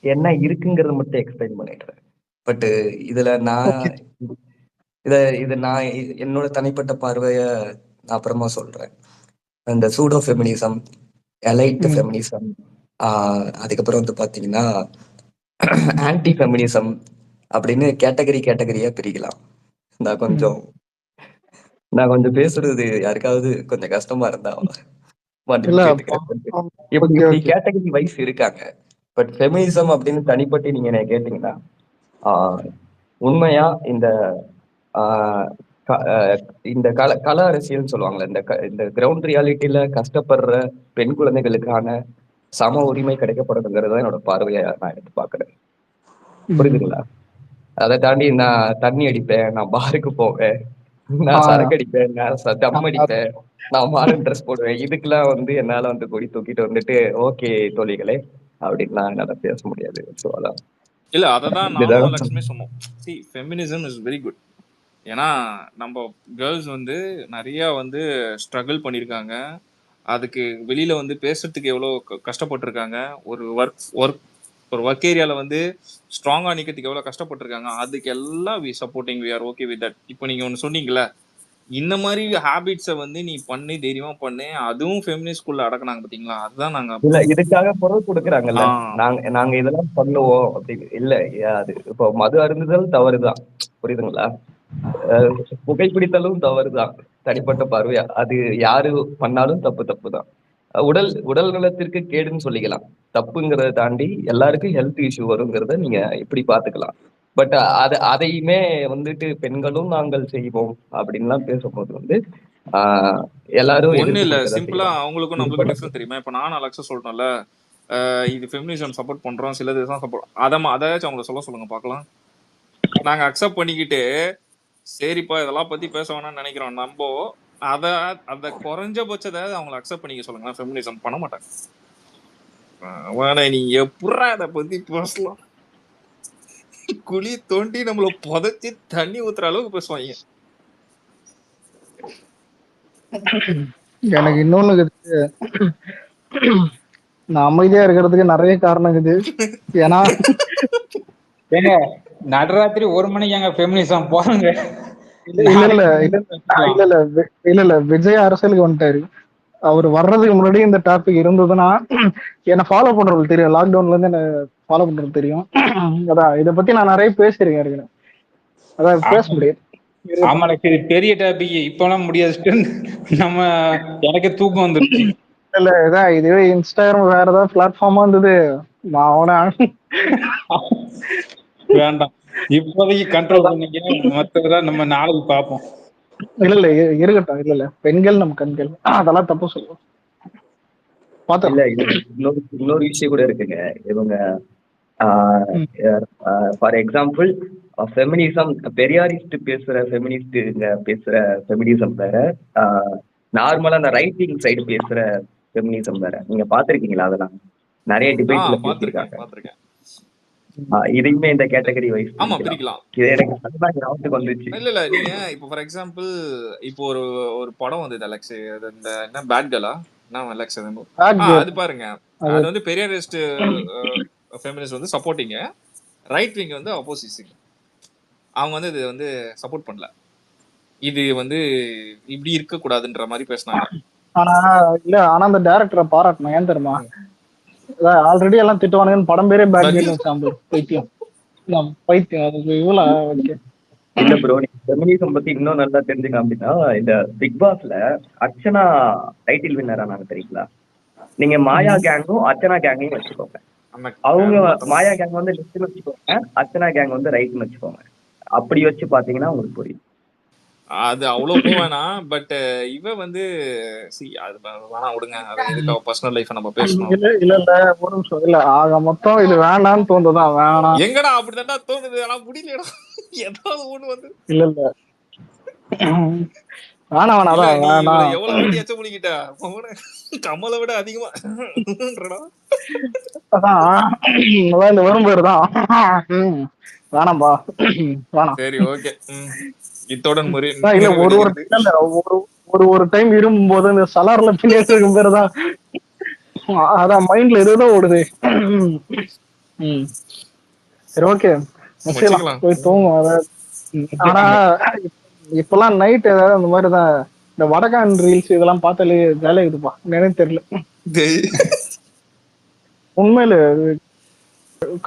[SPEAKER 5] என்ன இருக்குங்கிறத மட்டும் எக்ஸ்பிளைன் பண்ணிடுறேன். பட் இதுல நான் இத நான் என்னோட தனிப்பட்ட பார்வைய நான் அப்புறமா சொல்றேன். இந்த சூடோ ஃபெமினிசம், எலைட் ஃபெமினிசம், அதுக்கப்புறம் வந்து பாத்தீங்கன்னா ஆன்டி ஃபெமினிசம் அப்படின்னு கேட்டகரியா பிரிக்கலாம். நான் கொஞ்சம் பேசுறது யாருக்காவது கொஞ்சம் கஷ்டமா இருந்தா
[SPEAKER 3] இல்ல
[SPEAKER 5] கேட்டுக்கிறேன். இப்படி கேட்டகரி வைஸ் இருக்காங்க. பட் ஃபெமினிசம் அப்படின்னு தனிப்பட்டு நீங்க என்ன கேட்டீங்கன்னா, உண்மையா இந்த கல அரசியல் சொல்லுவாங்கல்ல, இந்த கிரவுண்ட் ரியாலிட்டியில கஷ்டப்படுற பெண் குழந்தைகளுக்கான சம உரிமை கிடைக்கப்படுதுங்கிறத என்னோட பார்வையை நான் எடுத்து பாக்குறேன். புரியுதுங்களா? அதை தாண்டி நான் தண்ணி அடிப்பேன், நான் பாருக்கு போவேன், நான் சரக்கு அடிப்பேன், நான் தம் அடிப்பேன், நான் மாடர்ன் ட்ரெஸ் போடுவேன், இதுக்கெல்லாம் வந்து என்னால வந்து கொடி தூக்கிட்டு வந்துட்டு ஓகே தோழிகளே அப்படின்லாம் என்னால பேச முடியாது. ஸோ அதான்
[SPEAKER 1] இல்ல அததான் நானும் லட்சுமி சொன்னோம். C feminism is very good. ஏன்னா நம்ம கேர்ள்ஸ் வந்து நிறைய வந்து ஸ்ட்ரகிள் பண்ணியிருக்காங்க. அதுக்கு வெளியில வந்து பேசுறதுக்கு எவ்வளோ கஷ்டப்பட்டிருக்காங்க. ஒரு ஒர்க் ஏரியால வந்து ஸ்ட்ராங்கா நிக்கிறதுக்கு எவ்வளவு கஷ்டப்பட்டிருக்காங்க. அதுக்கு எல்லாம் we supporting, we are okay with that. இப்போ நீங்க ஒன்று சொன்னீங்கல்ல, இந்த மாதிரி ஹேபிட்ஸை வந்து நீ பண்ணி தைரியமா பண்ணு, அதுவும் ஃபெமினிஸ்ட் ஸ்கூல்ல அடக்குனாங்க பாத்தீங்களா? அதுதான் நாங்க
[SPEAKER 5] இல்ல இதுக்காக குரல் கொடுக்குறாங்கல்ல, நாங்க இதெல்லாம் பண்ணுவோம் அப்படின்னு இல்ல. அது இப்போ மது அருந்துதல் தவறுதான், புரியுதுங்களா? புகைப்பிடித்தலும் தவறுதான் தனிப்பட்ட பார்வையா. அது யாரு பண்ணாலும் தப்பு தான். உடல் நலத்திற்கு கேடுன்னு சொல்லிக்கலாம். தப்புங்கிறத தாண்டி எல்லாருக்கும் ஹெல்த் இஷ்யூ வருங்கிறத நீங்க இப்படி பாத்துக்கலாம். பட் அதையுமே வந்துட்டு பெண்களும் நாங்கள் செய்வோம் அப்படின்லாம் பேசும்போது வந்து எல்லாரும்
[SPEAKER 1] ஒண்ணு இல்ல,
[SPEAKER 5] எதிர்த்து
[SPEAKER 1] சிம்பிளா அவங்களுக்கும் நம்மளுக்கும் டிஃபரன்ஸ் தெரியுமா? இப்ப நானும் அலெக்ஸா சொல்றேன்ல, இது ஃபெமினிசம் சப்போர்ட் பண்றோம், சிலது தான் சப்போர்ட், அதாச்சும் அவங்களை சொல்லுங்க பார்க்கலாம். நாங்க அக்செப்ட் பண்ணிக்கிட்டு சரிப்பா இதெல்லாம் பத்தி பேச வேணாம்னு நினைக்கிறோம் நம்ம, அத குறைஞ்சபட்சத்தை அவங்களை அக்செப்ட் பண்ணிக்க சொல்லுங்க. ஃபெமினிசம் பண்ண மாட்டாங்க. நீ எப்படா அதை பத்தி பேசலாம்? குழி தோண்டி நம்மள புதைச்சி தண்ணி ஊத்துற அளவுக்கு பேசுவாங்க.
[SPEAKER 3] எனக்கு இன்னொன்னு நான் அமைதியா இருக்கிறதுக்கு நிறைய காரணம் இருக்குது. ஏன்னா
[SPEAKER 2] ஏங்க நடராத்திரி 1 மணிக்கு எங்க ஃபெமினிசம் போறாங்க.
[SPEAKER 3] இல்ல விஜய் அரசியலுக்கு வந்துட்டாரு. அவர் வர்றதுக்கு முன்னாடி இந்த டாபிக் இருந்ததுன்னா என்ன ஃபாலோ பண்றது தெரியும். லாக்டவுன்ல இருந்து என்ன ஃபாலோ பண்றது தெரியும். அதான் இதை பத்தி நான் நிறைய பேசியிருக்கேன். அதான் பேச முடியாது.
[SPEAKER 2] ஆமாடா, சரி பெரிய டாபிக் இப்பெல்லாம் முடியாது. நம்ம எனக்கு தூக்கம் வந்துருச்சு.
[SPEAKER 3] இல்ல இதான் இதுவே இன்ஸ்டாகிராம் வேற ஏதாவது பிளாட்ஃபார்மா இருந்தது
[SPEAKER 2] வேண்டாம், இப்போதைக்கு கண்ட்ரோல் பண்ணிக்க. மற்றதான் நம்ம நாளைக்கு பார்ப்போம்.
[SPEAKER 3] இல்ல இருக்கட்டும். இல்ல பெண்கள் நம்ம கண்கள், அதெல்லாம் தப்பு சொல்லுவோம்.
[SPEAKER 5] இல்ல இன்னொரு விஷயம் கூட இருக்குங்க. இவங்க ஃபார் எக்ஸாம்பிள் ஃபெமினிசம், பெரியாரிஸ்ட் பேசுற ஃபெமினிசம் வேற, நார்மலா அந்த ரைட் விங் சைடு பேசுற ஃபெமினிசம் வேற. நீங்க பாத்திருக்கீங்களா? அதெல்லாம் நிறைய டிபேட்ல பேசிருக்காங்க. இதையுமே இந்த கேட்டகரி வைஸ் பிரிக்கலாம். இது எனக்கு சடனா ஞாபகத்துக்கு வந்துச்சு.
[SPEAKER 1] இல்ல நீங்க இப்போ ஃபார் எக்ஸாம்பிள் இப்போ ஒரு படம் வந்தது அலெக்ஸ், இந்த என்ன பேட் கேர்ளா என்ன அலெக்ஸ், அது பாருங்க. அது வந்து பெரியாரிஸ்ட் ஃபெமினிஸ்ட் வந்து சப்போர்ட்டிங்க, ரைட் விங் வந்து அப்போசிஷன். அவங்க வந்து இது வந்து சப்போர்ட் பண்ணல, இது வந்து இப்படி இருக்க கூடாதுன்ற மாதிரி பேசினாங்க.
[SPEAKER 3] ஆனா அந்த டைரக்டரை பாராட்டணும். ஏன் தெரியுமா? ஆல்ரெடி எல்லாம் திட்டுவானுங்கன்னு படம் பேரே பேட் கேர்ள் வச்சாங்க. பைத்தியம் அது இவ்வளவு.
[SPEAKER 5] இல்ல ப்ரோ, நீங்க ஃபெமினிசம் பத்தி இன்னும் நல்லா தெரிஞ்சுக்க அப்படின்னா, இந்த பிக் பாஸ்ல அர்ச்சனா டைட்டில் வின்னர் ஆனாங்க தெரியுங்களா? நீங்க மாயா கேங்கும் அர்ச்சனா கேங்கையும் வச்சுக்கோங்க. அவங்க மாயா கேங் வந்து லெஃப்ட்னு வச்சுக்கோங்க, அர்ச்சனா கேங் வந்து ரைட்னு வச்சுக்கோங்க. அப்படி வச்சு பாத்தீங்கன்னா உங்களுக்கு புரியும்.
[SPEAKER 1] அது அவ்வளவு போவேனா. பட் இவ வந்து அது வேணாம் விடுங்க. அது எதுக்கு பர்சனல் லைஃப் நம்ம பேசணும்.
[SPEAKER 3] இல்ல ஒரு நிமிஷம் இல்ல. ஆக மொத்தம் இது வேணான்னு தோணுதான். வேணாம்
[SPEAKER 1] எங்கடா அப்படிதான்டா தோணுது. ஆனா முடியலடா. ஏதாவது ஒண்ணு வந்து
[SPEAKER 3] இல்ல வேணாம்
[SPEAKER 1] இல்ல
[SPEAKER 3] அதான்
[SPEAKER 1] நீ இவளை
[SPEAKER 3] வேணாம்.
[SPEAKER 1] எவ்வளவு வாட்டி எச்ச முடிக்கிட்ட கமலை விட அதிகமா
[SPEAKER 3] அதான் இந்த வரும் பேரு தான். வேணாம்பா வேணாம்.
[SPEAKER 1] சரி ஓகே. இத்தோடன்
[SPEAKER 3] இல்ல ஒரு டைம் விரும்பும் இந்த சலார்ல பின்னாடி இருக்கும் பேரு தான். அதான் மைண்ட்ல எதுதான் ஓடுது. சரி ஓகே முடிச்சுக்கலாம். போய் தூங்கும் அதாவது. ஆனா இப்பெல்லாம் நைட் ஏதாவது அந்த மாதிரிதான் இந்த வடகான் ரீல்ஸ் இதெல்லாம் பார்த்தாலே வேலை இருக்குப்பா. என்னன்னு தெரியல. உண்மையில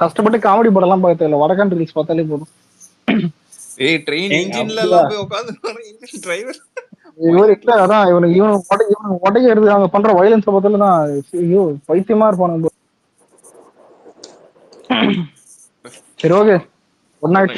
[SPEAKER 3] கஷ்டப்பட்டு காமெடி படம் எல்லாம் பார்க்க தெரியல. வடகான் ரீல்ஸ் பார்த்தாலே போதும்.
[SPEAKER 1] ட்ரெயின் இன்ஜின்ல எல்லாம் போய் உட்கார்ந்து டிரைவர்
[SPEAKER 3] அதான் இவனுக்கு உடைக்கிறது அவங்க பண்ற வயலன்ஸ் பார்த்தாலும் தான் ஐயோ பைத்தியமா இருப்பானுங்க. சரி ஓகே குட் நைட்.